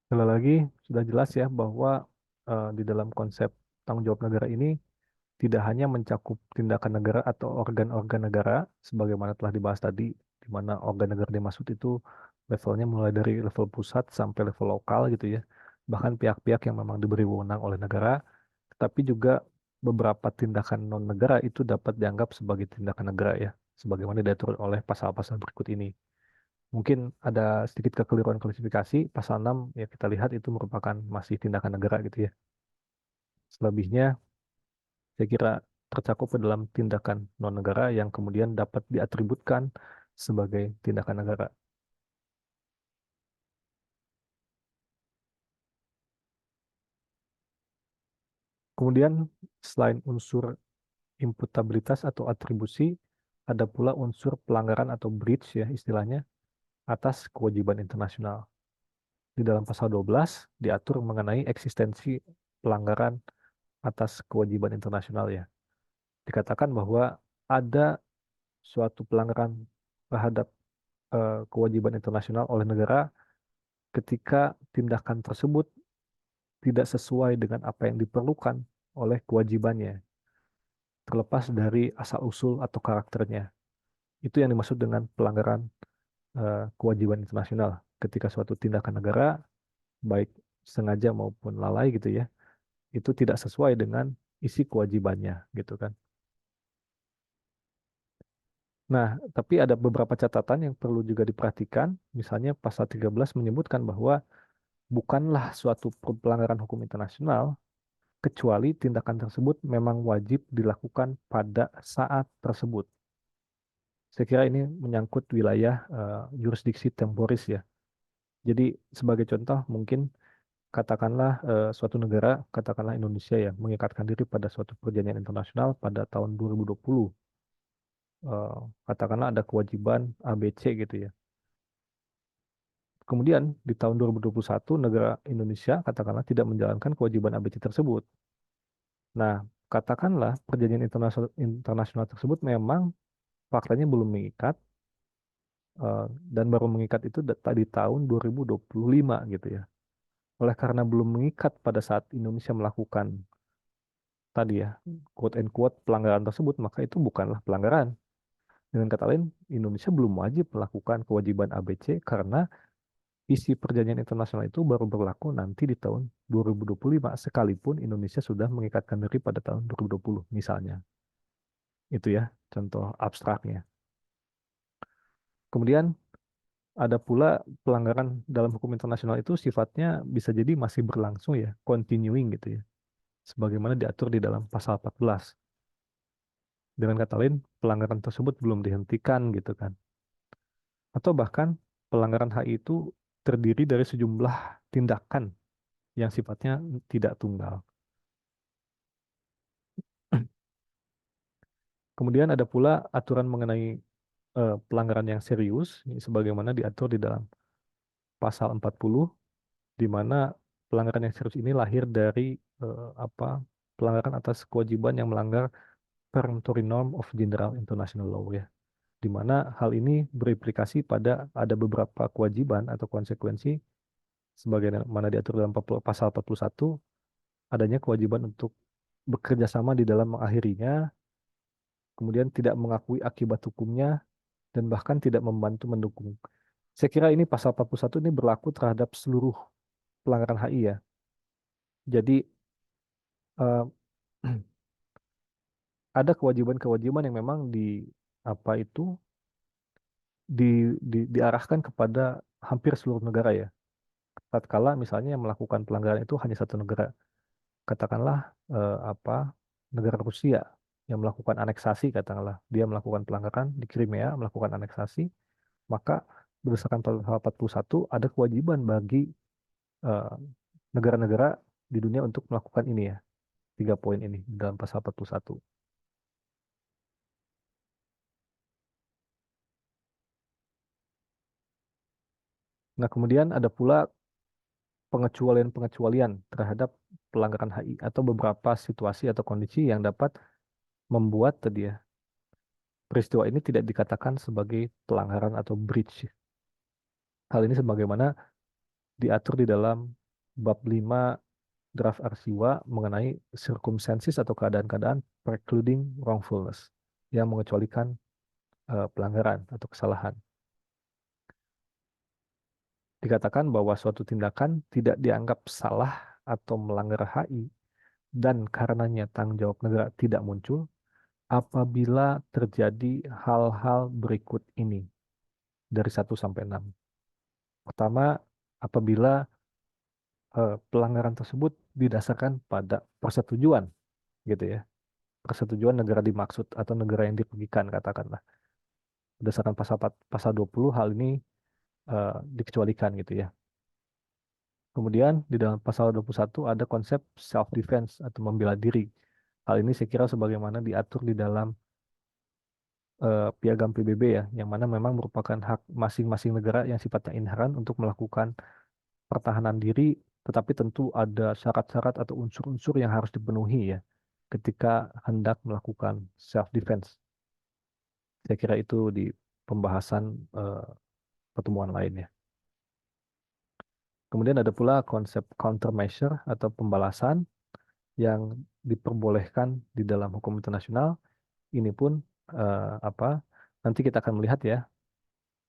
Sekali lagi sudah jelas ya bahwa di dalam konsep tanggung jawab negara ini tidak hanya mencakup tindakan negara atau organ-organ negara sebagaimana telah dibahas tadi, di mana organ negara dimaksud itu levelnya mulai dari level pusat sampai level lokal gitu ya. Bahkan pihak-pihak yang memang diberi wewenang oleh negara, tapi juga beberapa tindakan non-negara itu dapat dianggap sebagai tindakan negara ya, sebagaimana diatur oleh pasal-pasal berikut ini. Mungkin ada sedikit kekeliruan klasifikasi, pasal 6 ya kita lihat itu merupakan masih tindakan negara gitu ya. Selebihnya saya kira tercakup ke dalam tindakan non-negara yang kemudian dapat diatributkan sebagai tindakan negara. Kemudian selain unsur imputabilitas atau atribusi, ada pula unsur pelanggaran atau breach ya istilahnya atas kewajiban internasional. Di dalam pasal 12 diatur mengenai eksistensi pelanggaran atas kewajiban internasional ya. Dikatakan bahwa ada suatu pelanggaran terhadap kewajiban internasional oleh negara ketika tindakan tersebut tidak sesuai dengan apa yang diperlukan oleh kewajibannya, terlepas dari asal-usul atau karakternya. Itu yang dimaksud dengan pelanggaran kewajiban internasional. Ketika suatu tindakan negara, baik sengaja maupun lalai gitu ya, itu tidak sesuai dengan isi kewajibannya gitu kan. Nah, tapi ada beberapa catatan yang perlu juga diperhatikan. Misalnya pasal 13 menyebutkan bahwa bukanlah suatu pelanggaran hukum internasional kecuali tindakan tersebut memang wajib dilakukan pada saat tersebut. Saya kira ini menyangkut wilayah jurisdiksi temporis ya. Jadi sebagai contoh mungkin katakanlah suatu negara, katakanlah Indonesia ya, mengikatkan diri pada suatu perjanjian internasional pada tahun 2020. Eh, Katakanlah ada kewajiban ABC gitu ya. Kemudian di tahun 2021 negara Indonesia katakanlah tidak menjalankan kewajiban ABC tersebut. Nah, katakanlah perjanjian internasional internasional tersebut memang faktanya belum mengikat eh, dan baru mengikat itu tadi tahun 2025 gitu ya. Oleh karena belum mengikat pada saat Indonesia melakukan tadi ya, quote and quote pelanggaran tersebut, maka itu bukanlah pelanggaran. Dengan kata lain, Indonesia belum wajib melakukan kewajiban ABC karena isi perjanjian internasional itu baru berlaku nanti di tahun 2025 sekalipun Indonesia sudah mengikatkan diri pada tahun 2020 misalnya. Itu ya contoh abstraknya. Kemudian ada pula pelanggaran dalam hukum internasional itu sifatnya bisa jadi masih berlangsung ya, continuing gitu ya. Sebagaimana diatur di dalam pasal 14. Dengan kata lain, pelanggaran tersebut belum dihentikan gitu kan. Atau bahkan pelanggaran HI itu terdiri dari sejumlah tindakan yang sifatnya tidak tunggal. Kemudian ada pula aturan mengenai pelanggaran yang serius, ini sebagaimana diatur di dalam pasal 40, di mana pelanggaran yang serius ini lahir dari apa pelanggaran atas kewajiban yang melanggar peremptory norm of general international law ya, di mana hal ini berimplikasi pada ada beberapa kewajiban atau konsekuensi sebagaimana diatur dalam pasal 41, adanya kewajiban untuk bekerja sama di dalam mengakhirinya, kemudian tidak mengakui akibat hukumnya, dan bahkan tidak membantu mendukung. Saya kira ini pasal 41 ini berlaku terhadap seluruh pelanggaran HI ya. Jadi eh, ada kewajiban-kewajiban yang memang di apa itu diarahkan kepada hampir seluruh negara ya. Tatkala misalnya yang melakukan pelanggaran itu hanya satu negara, katakanlah apa negara Rusia yang melakukan aneksasi, katakanlah dia melakukan pelanggaran di Crimea, melakukan aneksasi, maka berdasarkan pasal 41 ada kewajiban bagi eh, negara-negara di dunia untuk melakukan ini ya, 3 poin ini dalam pasal 41. Nah, kemudian ada pula pengecualian-pengecualian terhadap pelanggaran HI atau beberapa situasi atau kondisi yang dapat membuat tadi ya peristiwa ini tidak dikatakan sebagai pelanggaran atau breach. Hal ini sebagaimana diatur di dalam bab 5 draft Arsiwa mengenai circumstances atau keadaan-keadaan precluding wrongfulness yang mengecualikan pelanggaran atau kesalahan. Dikatakan bahwa suatu tindakan tidak dianggap salah atau melanggar HI dan karenanya tanggung jawab negara tidak muncul apabila terjadi hal-hal berikut ini dari 1 sampai 6. Pertama, apabila pelanggaran tersebut didasarkan pada persetujuan gitu ya. Persetujuan negara dimaksud atau negara yang dirugikan katakanlah. Berdasarkan pasal 20 hal ini dikecualikan gitu ya. Kemudian di dalam pasal 21 ada konsep self defense atau membela diri. Hal ini saya kira sebagaimana diatur di dalam Piagam PBB ya, yang mana memang merupakan hak masing-masing negara yang sifatnya inheran untuk melakukan pertahanan diri, tetapi tentu ada syarat-syarat atau unsur-unsur yang harus dipenuhi ya ketika hendak melakukan self defense. Saya kira itu di pembahasan eh, pertemuan lainnya. Kemudian ada pula konsep countermeasure atau pembalasan yang diperbolehkan di dalam hukum internasional. Ini pun apa? Nanti kita akan melihat ya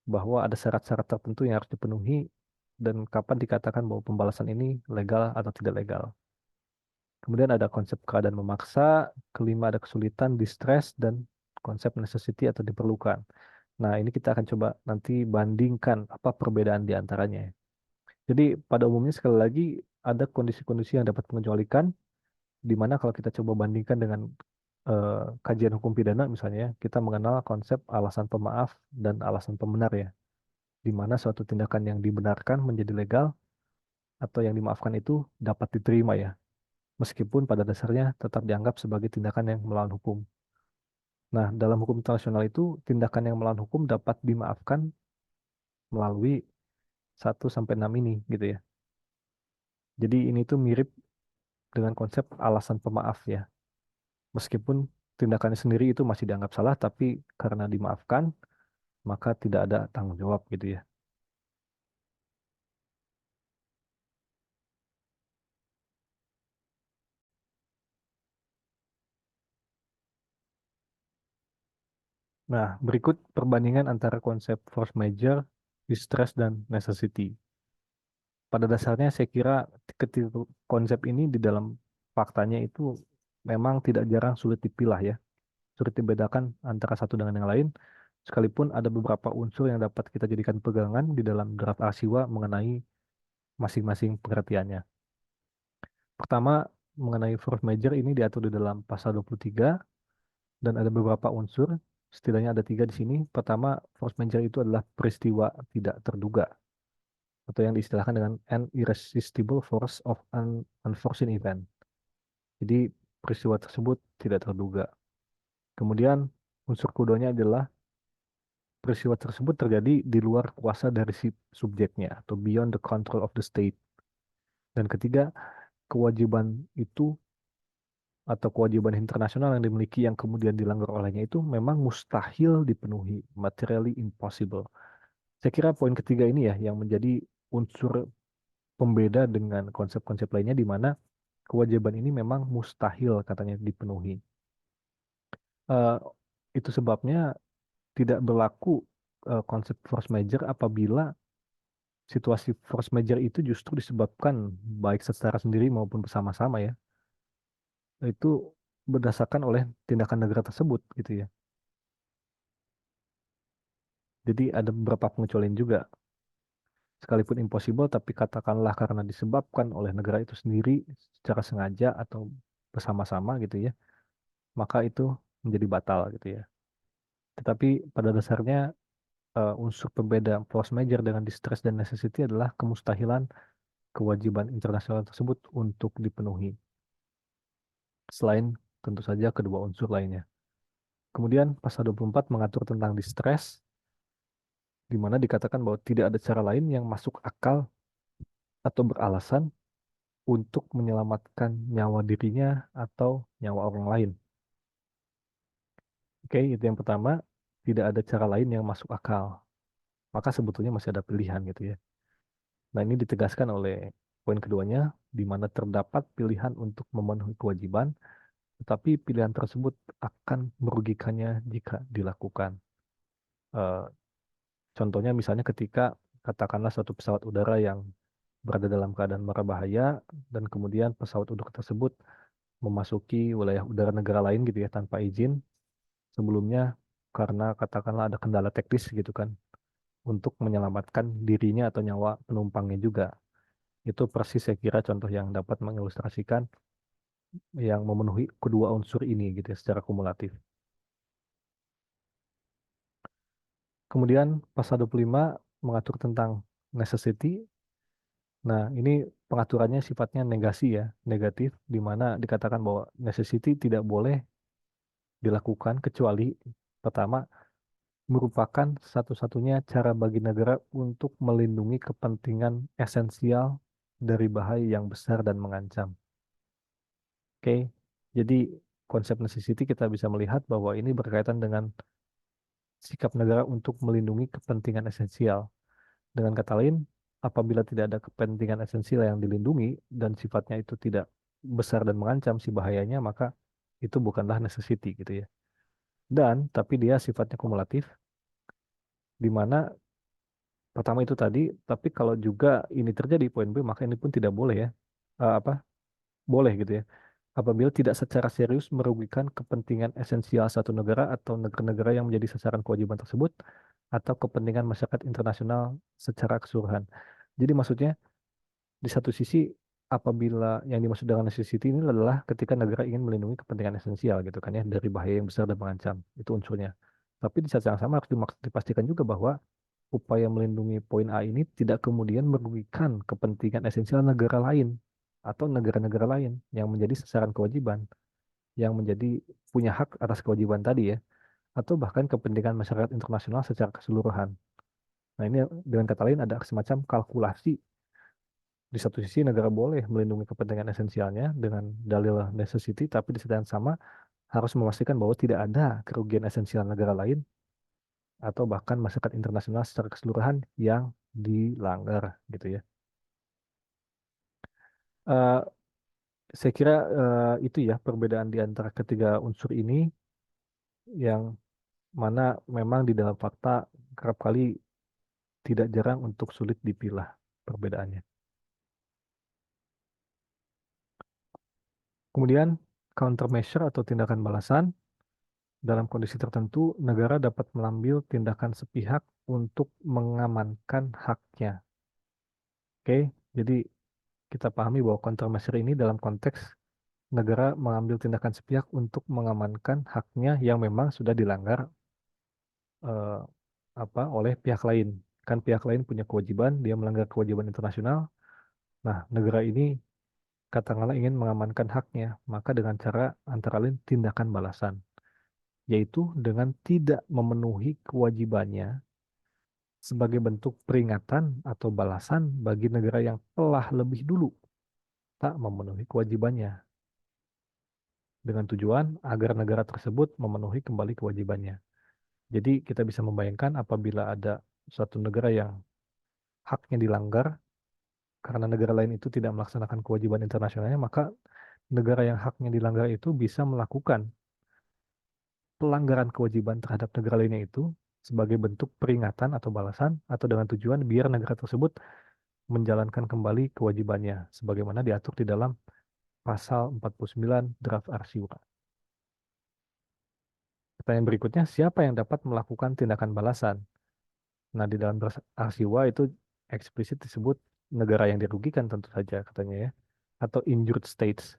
bahwa ada syarat-syarat tertentu yang harus dipenuhi dan kapan dikatakan bahwa pembalasan ini legal atau tidak legal. Kemudian ada konsep keadaan memaksa, kelima ada kesulitan, distress, dan konsep necessity atau diperlukan. Nah, ini kita akan coba nanti bandingkan apa perbedaan di antaranya. Jadi pada umumnya sekali lagi ada kondisi-kondisi yang dapat mengecualikan, di mana kalau kita coba bandingkan dengan kajian hukum pidana misalnya, kita mengenal konsep alasan pemaaf dan alasan pembenar ya, di mana suatu tindakan yang dibenarkan menjadi legal atau yang dimaafkan itu dapat diterima ya, meskipun pada dasarnya tetap dianggap sebagai tindakan yang melawan hukum. Nah, dalam hukum internasional itu, tindakan yang melawan hukum dapat dimaafkan melalui 1 sampai 6 ini gitu ya. Jadi ini tuh mirip dengan konsep alasan pemaaf ya. Meskipun tindakannya sendiri itu masih dianggap salah, tapi karena dimaafkan, maka tidak ada tanggung jawab gitu ya. Nah, berikut perbandingan antara konsep force major, distress, dan necessity. Pada dasarnya saya kira ketika konsep ini di dalam faktanya itu memang tidak jarang sulit dipilah ya, sulit dibedakan antara satu dengan yang lain, sekalipun ada beberapa unsur yang dapat kita jadikan pegangan di dalam draft arsiwa mengenai masing-masing pengertiannya. Pertama, mengenai force major ini diatur di dalam pasal 23 dan ada beberapa unsur, setidaknya ada 3 di sini. Pertama, force major itu adalah peristiwa tidak terduga atau yang diistilahkan dengan an irresistible force of an unforeseen event. Jadi peristiwa tersebut tidak terduga. Kemudian unsur keduanya adalah peristiwa tersebut terjadi di luar kuasa dari si subjeknya atau beyond the control of the state. Dan ketiga, kewajiban itu atau kewajiban internasional yang dimiliki yang kemudian dilanggar olehnya itu memang mustahil dipenuhi, materially impossible. Saya kira poin ketiga ini ya yang menjadi unsur pembeda dengan konsep-konsep lainnya di mana kewajiban ini memang mustahil katanya dipenuhi. Eh, itu sebabnya tidak berlaku konsep force major apabila situasi force major itu justru disebabkan baik secara sendiri maupun bersama-sama ya. Itu berdasarkan oleh tindakan negara tersebut gitu ya. Jadi ada beberapa pengecualian juga. Sekalipun impossible, tapi katakanlah karena disebabkan oleh negara itu sendiri secara sengaja atau bersama-sama gitu ya, maka itu menjadi batal gitu ya. Tetapi pada dasarnya unsur pembeda force major dengan distress dan necessity adalah kemustahilan kewajiban internasional tersebut untuk dipenuhi. Selain tentu saja kedua unsur lainnya. Kemudian pasal 24 mengatur tentang distress, di mana dikatakan bahwa tidak ada cara lain yang masuk akal atau beralasan untuk menyelamatkan nyawa dirinya atau nyawa orang lain. Oke, itu yang pertama, tidak ada cara lain yang masuk akal. Maka sebetulnya masih ada pilihan gitu ya. Nah, ini ditegaskan oleh poin keduanya, di mana terdapat pilihan untuk memenuhi kewajiban, tetapi pilihan tersebut akan merugikannya jika dilakukan. Eh, Contohnya misalnya ketika katakanlah suatu pesawat udara yang berada dalam keadaan berbahaya dan kemudian pesawat udara tersebut memasuki wilayah udara negara lain gitu ya tanpa izin sebelumnya karena katakanlah ada kendala teknis gitu kan untuk menyelamatkan dirinya atau nyawa penumpangnya juga. Itu persis saya kira contoh yang dapat mengilustrasikan yang memenuhi kedua unsur ini gitu ya secara kumulatif. Kemudian pasal 25 mengatur tentang necessity. Nah, ini pengaturannya sifatnya negasi ya, negatif, di mana dikatakan bahwa necessity tidak boleh dilakukan kecuali pertama merupakan satu-satunya cara bagi negara untuk melindungi kepentingan esensial dari bahaya yang besar dan mengancam. Oke, jadi konsep necessity kita bisa melihat bahwa ini berkaitan dengan sikap negara untuk melindungi kepentingan esensial. Dengan kata lain, apabila tidak ada kepentingan esensial yang dilindungi dan sifatnya itu tidak besar dan mengancam si bahayanya, maka itu bukanlah necessity gitu ya. Dan tapi dia sifatnya kumulatif, di mana pertama itu tadi, tapi kalau juga ini terjadi poin B, maka ini pun tidak boleh ya. Apa? Boleh gitu ya. Apabila tidak secara serius merugikan kepentingan esensial satu negara atau negara-negara yang menjadi sasaran kewajiban tersebut atau kepentingan masyarakat internasional secara keseluruhan. Jadi maksudnya di satu sisi apabila yang dimaksud dengan necessity ini adalah ketika negara ingin melindungi kepentingan esensial gitu kan ya dari bahaya yang besar dan mengancam itu unsurnya. Tapi di saat yang sama harus dipastikan juga bahwa upaya melindungi poin A ini tidak kemudian merugikan kepentingan esensial negara lain atau negara-negara lain yang menjadi sasaran kewajiban, yang menjadi punya hak atas kewajiban tadi ya, atau bahkan kepentingan masyarakat internasional secara keseluruhan. Nah ini dengan kata lain ada semacam kalkulasi. Di satu sisi negara boleh melindungi kepentingan esensialnya dengan dalil necessity, tapi di saat yang sama harus memastikan bahwa tidak ada kerugian esensial negara lain atau bahkan masyarakat internasional secara keseluruhan yang dilanggar gitu ya. Eh, saya kira itu ya perbedaan di antara ketiga unsur ini yang mana memang di dalam fakta kerap kali tidak jarang untuk sulit dipilah perbedaannya. Kemudian countermeasure atau tindakan balasan. Dalam kondisi tertentu, negara dapat mengambil tindakan sepihak untuk mengamankan haknya. Oke, jadi kita pahami bahwa countermeasure ini dalam konteks negara mengambil tindakan sepihak untuk mengamankan haknya yang memang sudah dilanggar eh, oleh pihak lain. Kan pihak lain punya kewajiban, dia melanggar kewajiban internasional. Nah, negara ini katakanlah ingin mengamankan haknya, maka dengan cara antara lain tindakan balasan, yaitu dengan tidak memenuhi kewajibannya sebagai bentuk peringatan atau balasan bagi negara yang telah lebih dulu tak memenuhi kewajibannya, dengan tujuan agar negara tersebut memenuhi kembali kewajibannya. Jadi kita bisa membayangkan apabila ada suatu negara yang haknya dilanggar karena negara lain itu tidak melaksanakan kewajiban internasionalnya, maka negara yang haknya dilanggar itu bisa melakukan pelanggaran kewajiban terhadap negara lainnya itu sebagai bentuk peringatan atau balasan atau dengan tujuan biar negara tersebut menjalankan kembali kewajibannya sebagaimana diatur di dalam pasal 49 draft Arsiwa. Pertanyaan berikutnya, siapa yang dapat melakukan tindakan balasan? Nah, di dalam draft Arsiwa itu eksplisit disebut negara yang dirugikan tentu saja katanya ya, atau injured states.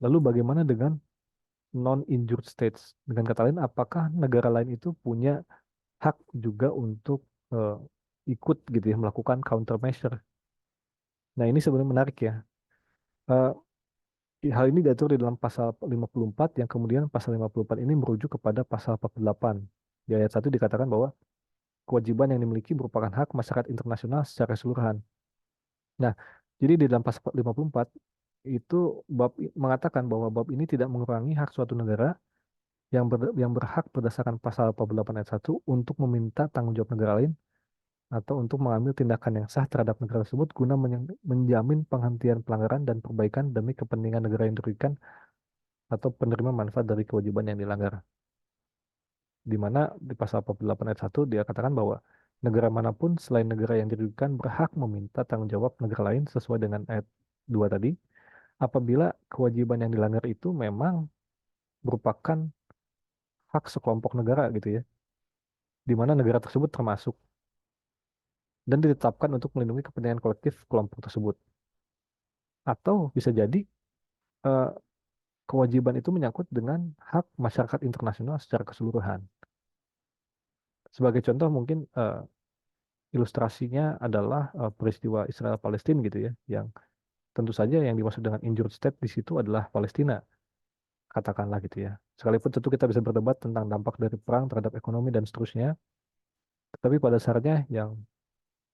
Lalu bagaimana dengan non-injured states? Dengan kata lain, apakah negara lain itu punya hak juga untuk eh, ikut gitu ya, melakukan countermeasure? Nah, ini sebenarnya menarik ya. Eh, Hal ini diatur di dalam pasal 54 yang kemudian pasal 54 ini merujuk kepada pasal 48. Di ayat 1 dikatakan bahwa kewajiban yang dimiliki merupakan hak masyarakat internasional secara keseluruhan. Nah, jadi di dalam pasal 54 itu mengatakan bahwa bab ini tidak mengurangi hak suatu negara yang berhak berdasarkan pasal 48 ayat 1 untuk meminta tanggung jawab negara lain atau untuk mengambil tindakan yang sah terhadap negara tersebut guna menjamin penghentian pelanggaran dan perbaikan demi kepentingan negara yang dirugikan atau penerima manfaat dari kewajiban yang dilanggar. Di mana di pasal 48 ayat 1 dia katakan bahwa negara manapun selain negara yang dirugikan berhak meminta tanggung jawab negara lain sesuai dengan ayat 2 tadi apabila kewajiban yang dilanggar itu memang merupakan hak sekelompok negara gitu ya, di mana negara tersebut termasuk dan ditetapkan untuk melindungi kepentingan kolektif kelompok tersebut. Atau bisa jadi eh, kewajiban itu menyangkut dengan hak masyarakat internasional secara keseluruhan. Sebagai contoh mungkin ilustrasinya adalah peristiwa Israel Palestina gitu ya, yang tentu saja yang dimaksud dengan injured state di situ adalah Palestina, katakanlah gitu ya. Sekalipun tentu kita bisa berdebat tentang dampak dari perang terhadap ekonomi dan seterusnya, tetapi pada dasarnya yang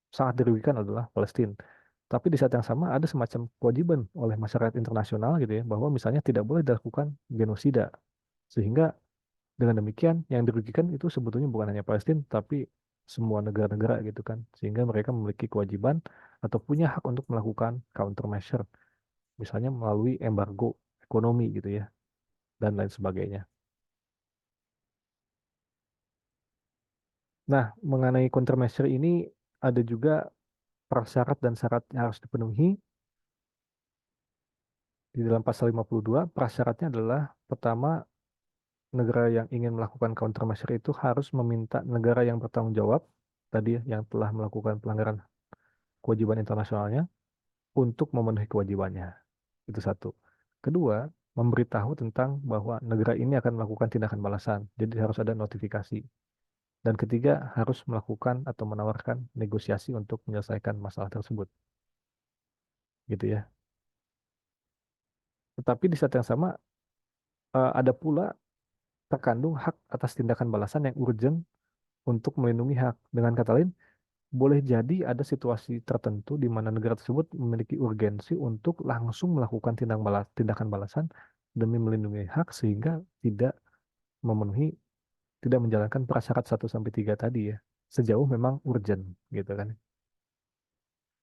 sangat dirugikan adalah Palestina. Tapi di saat yang sama ada semacam kewajiban oleh masyarakat internasional gitu ya, bahwa misalnya tidak boleh dilakukan genosida. Sehingga dengan demikian yang dirugikan itu sebetulnya bukan hanya Palestina, tapi semua negara-negara gitu kan. Sehingga mereka memiliki kewajiban atau punya hak untuk melakukan countermeasure, misalnya melalui embargo ekonomi gitu ya, dan lain sebagainya. Nah, mengenai countermeasure ini ada juga prasyarat dan syarat yang harus dipenuhi. Di dalam pasal 52, prasyaratnya adalah pertama, negara yang ingin melakukan countermeasure itu harus meminta negara yang bertanggung jawab, tadi ya, yang telah melakukan pelanggaran kewajiban internasionalnya, untuk memenuhi kewajibannya. Itu satu. Kedua, memberitahu tentang bahwa negara ini akan melakukan tindakan balasan. Jadi harus ada notifikasi. Dan ketiga, harus melakukan atau menawarkan negosiasi untuk menyelesaikan masalah tersebut. Gitu ya. Tetapi di saat yang sama, ada pula terkandung hak atas tindakan balasan yang urgent untuk melindungi hak. Dengan kata lain, boleh jadi ada situasi tertentu di mana negara tersebut memiliki urgensi untuk langsung melakukan tindakan balasan demi melindungi hak sehingga tidak memenuhi, tidak menjalankan prasyarat 1 sampai 3 tadi ya. Sejauh memang urgent gitu kan.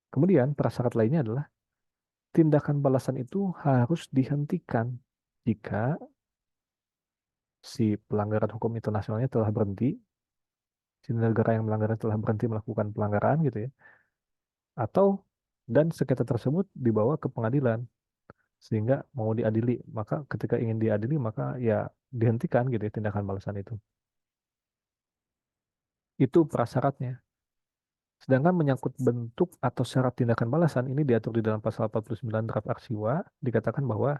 Kemudian prasyarat lainnya adalah tindakan balasan itu harus dihentikan jika si pelanggaran hukum internasionalnya telah berhenti, si negara yang melanggaran telah berhenti melakukan pelanggaran gitu ya, atau dan sengketa tersebut dibawa ke pengadilan sehingga mau diadili, maka ketika ingin diadili maka ya dihentikan gitu ya tindakan balasan itu. Itu prasyaratnya. Sedangkan menyangkut bentuk atau syarat tindakan balasan ini diatur di dalam pasal 49 draft Arsiwa, dikatakan bahwa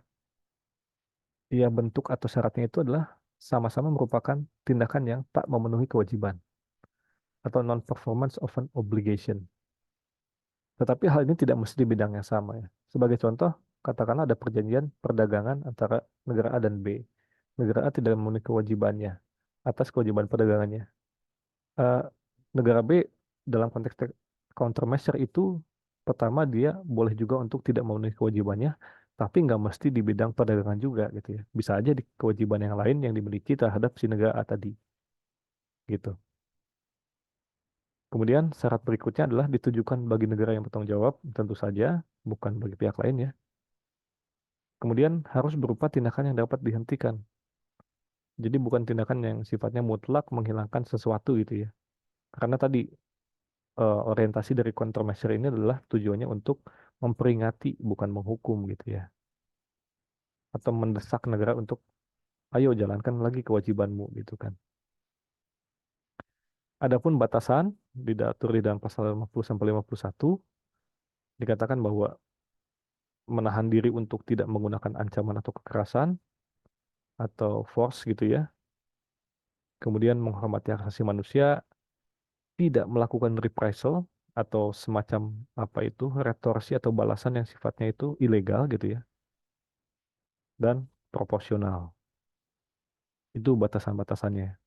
ya bentuk atau syaratnya itu adalah sama-sama merupakan tindakan yang tak memenuhi kewajiban atau non-performance of an obligation. Tetapi hal ini tidak mesti di bidang yang sama ya. Sebagai contoh, katakanlah ada perjanjian perdagangan antara negara A dan B. Negara A tidak memenuhi kewajibannya atas kewajiban perdagangannya. Eh, Negara B dalam konteks countermeasure itu pertama dia boleh juga untuk tidak memenuhi kewajibannya, tapi nggak mesti di bidang perdagangan juga gitu ya. Bisa aja di kewajiban yang lain yang dimiliki terhadap si negara A tadi gitu. Kemudian syarat berikutnya adalah ditujukan bagi negara yang bertanggung jawab, tentu saja bukan bagi pihak lain ya. Kemudian harus berupa tindakan yang dapat dihentikan. Jadi bukan tindakan yang sifatnya mutlak menghilangkan sesuatu gitu ya. Karena tadi orientasi dari countermeasure ini adalah tujuannya untuk memperingati bukan menghukum gitu ya. Atau mendesak negara untuk ayo jalankan lagi kewajibanmu gitu kan. Adapun batasan diatur di dalam pasal 50 sampai 51 dikatakan bahwa menahan diri untuk tidak menggunakan ancaman atau kekerasan atau force gitu ya. Kemudian menghormati hak asasi manusia, tidak melakukan reprisal atau semacam apa itu retorsi atau balasan yang sifatnya itu ilegal gitu ya, dan proporsional. Itu batasan-batasannya.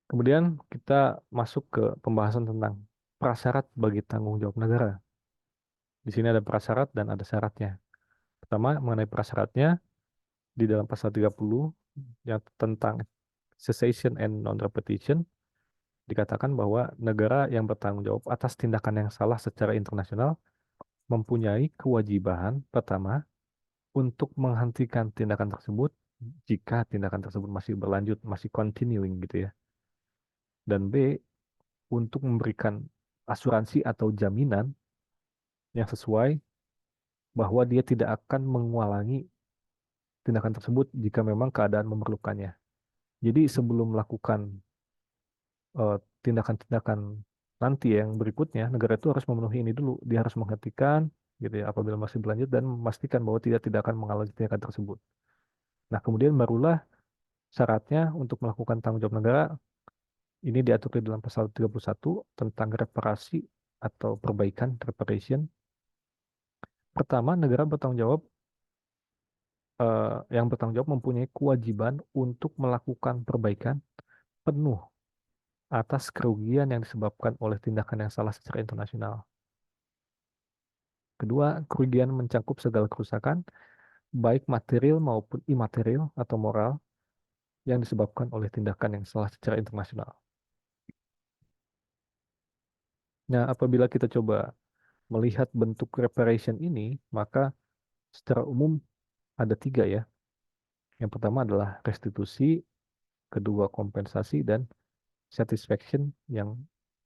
Kemudian kita masuk ke pembahasan tentang prasyarat bagi tanggung jawab negara. Di sini ada prasyarat dan ada syaratnya. Pertama, mengenai prasyaratnya di dalam pasal 30 yang tentang cessation and non-repetition dikatakan bahwa negara yang bertanggung jawab atas tindakan yang salah secara internasional mempunyai kewajiban pertama untuk menghentikan tindakan tersebut jika tindakan tersebut masih berlanjut, masih continuing gitu ya. Dan B, untuk memberikan asuransi atau jaminan yang sesuai bahwa dia tidak akan mengulangi tindakan tersebut jika memang keadaan memerlukannya. Jadi sebelum melakukan eh, tindakan-tindakan nanti yang berikutnya, negara itu harus memenuhi ini dulu. Dia harus menghentikan gitu ya apabila masih berlanjut dan memastikan bahwa tidak akan mengulangi tindakan tersebut. Nah, kemudian barulah syaratnya untuk melakukan tanggung jawab negara ini diatur di dalam pasal 31 tentang reparasi atau perbaikan reparation. Pertama, negara bertanggung jawab yang bertanggung jawab mempunyai kewajiban untuk melakukan perbaikan penuh atas kerugian yang disebabkan oleh tindakan yang salah secara internasional. Kedua, kerugian mencakup segala kerusakan, baik material maupun imaterial atau moral yang disebabkan oleh tindakan yang salah secara internasional. Nah, apabila kita coba melihat bentuk reparation ini, maka secara umum ada tiga ya. Yang pertama adalah restitusi, kedua kompensasi, dan satisfaction yang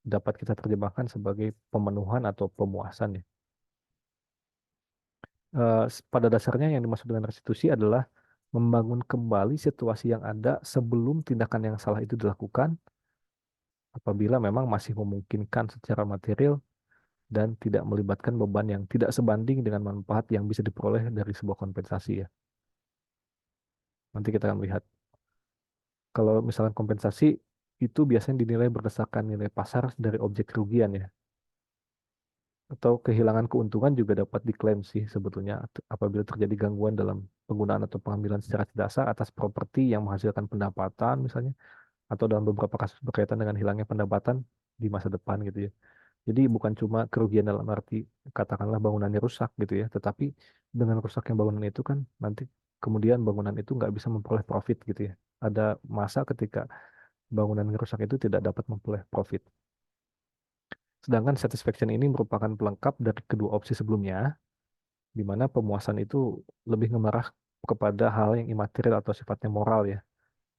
dapat kita terjemahkan sebagai pemenuhan atau pemuasan ya. Pada dasarnya yang dimaksud dengan restitusi adalah membangun kembali situasi yang ada sebelum tindakan yang salah itu dilakukan apabila memang masih memungkinkan secara material dan tidak melibatkan beban yang tidak sebanding dengan manfaat yang bisa diperoleh dari sebuah kompensasi ya. Nanti kita akan melihat. Kalau misalnya kompensasi itu biasanya dinilai berdasarkan nilai pasar dari objek kerugian ya. Atau kehilangan keuntungan juga dapat diklaim sih sebetulnya apabila terjadi gangguan dalam penggunaan atau pengambilan secara tidak sah atas properti yang menghasilkan pendapatan misalnya, atau dalam beberapa kasus berkaitan dengan hilangnya pendapatan di masa depan gitu ya. Jadi bukan cuma kerugian dalam arti katakanlah bangunannya rusak gitu ya, tetapi dengan rusaknya bangunan itu kan nanti kemudian bangunan itu nggak bisa memperoleh profit gitu ya. Ada masa ketika bangunan yang rusak itu tidak dapat memperoleh profit. Sedangkan satisfaction ini merupakan pelengkap dari kedua opsi sebelumnya, di mana pemuasan itu lebih mengarah kepada hal yang imaterial atau sifatnya moral ya.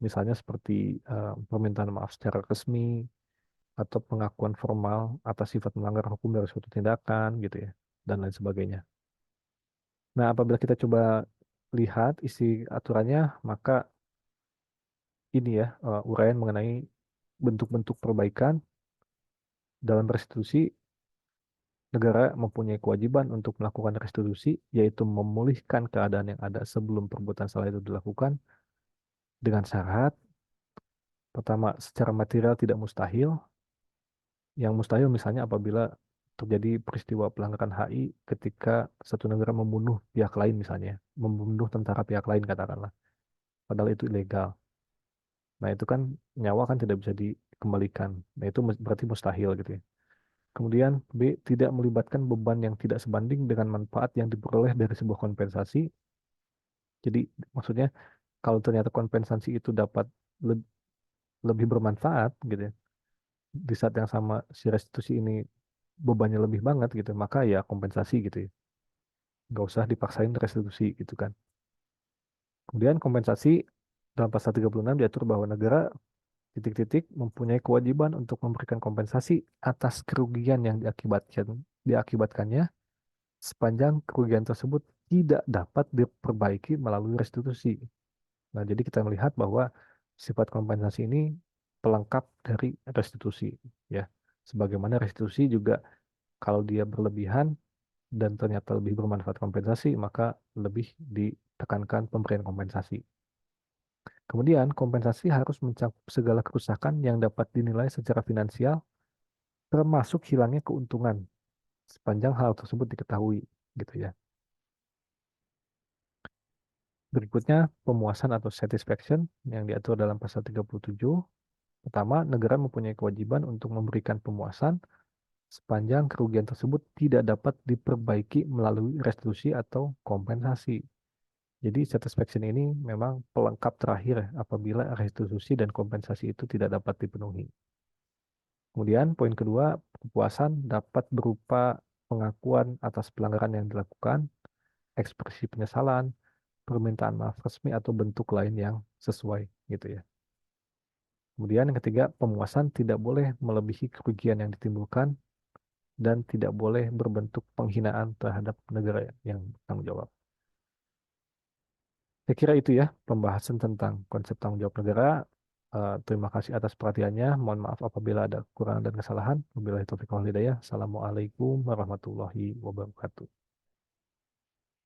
Misalnya seperti permintaan maaf secara resmi atau pengakuan formal atas sifat melanggar hukum dari suatu tindakan gitu ya, dan lain sebagainya. Nah, apabila kita coba lihat isi aturannya, maka ini ya uraian mengenai bentuk-bentuk perbaikan dalam restitusi. Negara mempunyai kewajiban untuk melakukan restitusi, yaitu memulihkan keadaan yang ada sebelum perbuatan salah itu dilakukan dengan syarat, pertama, secara material tidak mustahil. Yang mustahil misalnya apabila terjadi peristiwa pelanggaran HI ketika satu negara membunuh pihak lain misalnya, membunuh tentara pihak lain katakanlah, padahal itu ilegal. Nah itu kan nyawa kan tidak bisa dikembalikan. Nah itu berarti mustahil gitu ya. Kemudian B, tidak melibatkan beban yang tidak sebanding dengan manfaat yang diperoleh dari sebuah kompensasi. Jadi maksudnya kalau ternyata kompensasi itu dapat le- lebih bermanfaat gitu ya, di saat yang sama si restitusi ini bebannya lebih banget gitu, maka ya kompensasi gitu ya. Nggak usah dipaksain restitusi gitu kan. Kemudian kompensasi dalam pasal 36 diatur bahwa negara titik-titik mempunyai kewajiban untuk memberikan kompensasi atas kerugian yang diakibatkannya sepanjang kerugian tersebut tidak dapat diperbaiki melalui restitusi. Nah, jadi kita melihat bahwa sifat kompensasi ini pelengkap dari restitusi, ya. Sebagaimana restitusi juga kalau dia berlebihan dan ternyata lebih bermanfaat kompensasi, maka lebih ditekankan pemberian kompensasi. Kemudian, kompensasi harus mencakup segala kerusakan yang dapat dinilai secara finansial, termasuk hilangnya keuntungan sepanjang hal tersebut diketahui, gitu ya. Berikutnya, pemuasan atau satisfaction yang diatur dalam pasal 37. Pertama, negara mempunyai kewajiban untuk memberikan pemuasan sepanjang kerugian tersebut tidak dapat diperbaiki melalui restitusi atau kompensasi. Jadi satisfaction ini memang pelengkap terakhir apabila restitusi dan kompensasi itu tidak dapat dipenuhi. Kemudian poin kedua, kepuasan dapat berupa pengakuan atas pelanggaran yang dilakukan, ekspresi penyesalan, permintaan maaf resmi atau bentuk lain yang sesuai gitu ya. Kemudian yang ketiga, pemuasan tidak boleh melebihi kerugian yang ditimbulkan dan tidak boleh berbentuk penghinaan terhadap negara yang bertanggung jawab. Saya kira itu ya pembahasan tentang konsep tanggung jawab negara. Terima kasih atas perhatiannya. Mohon maaf apabila ada kekurangan dan kesalahan. Wabillahi taufiq wal hidayah. Assalamualaikum warahmatullahi wabarakatuh.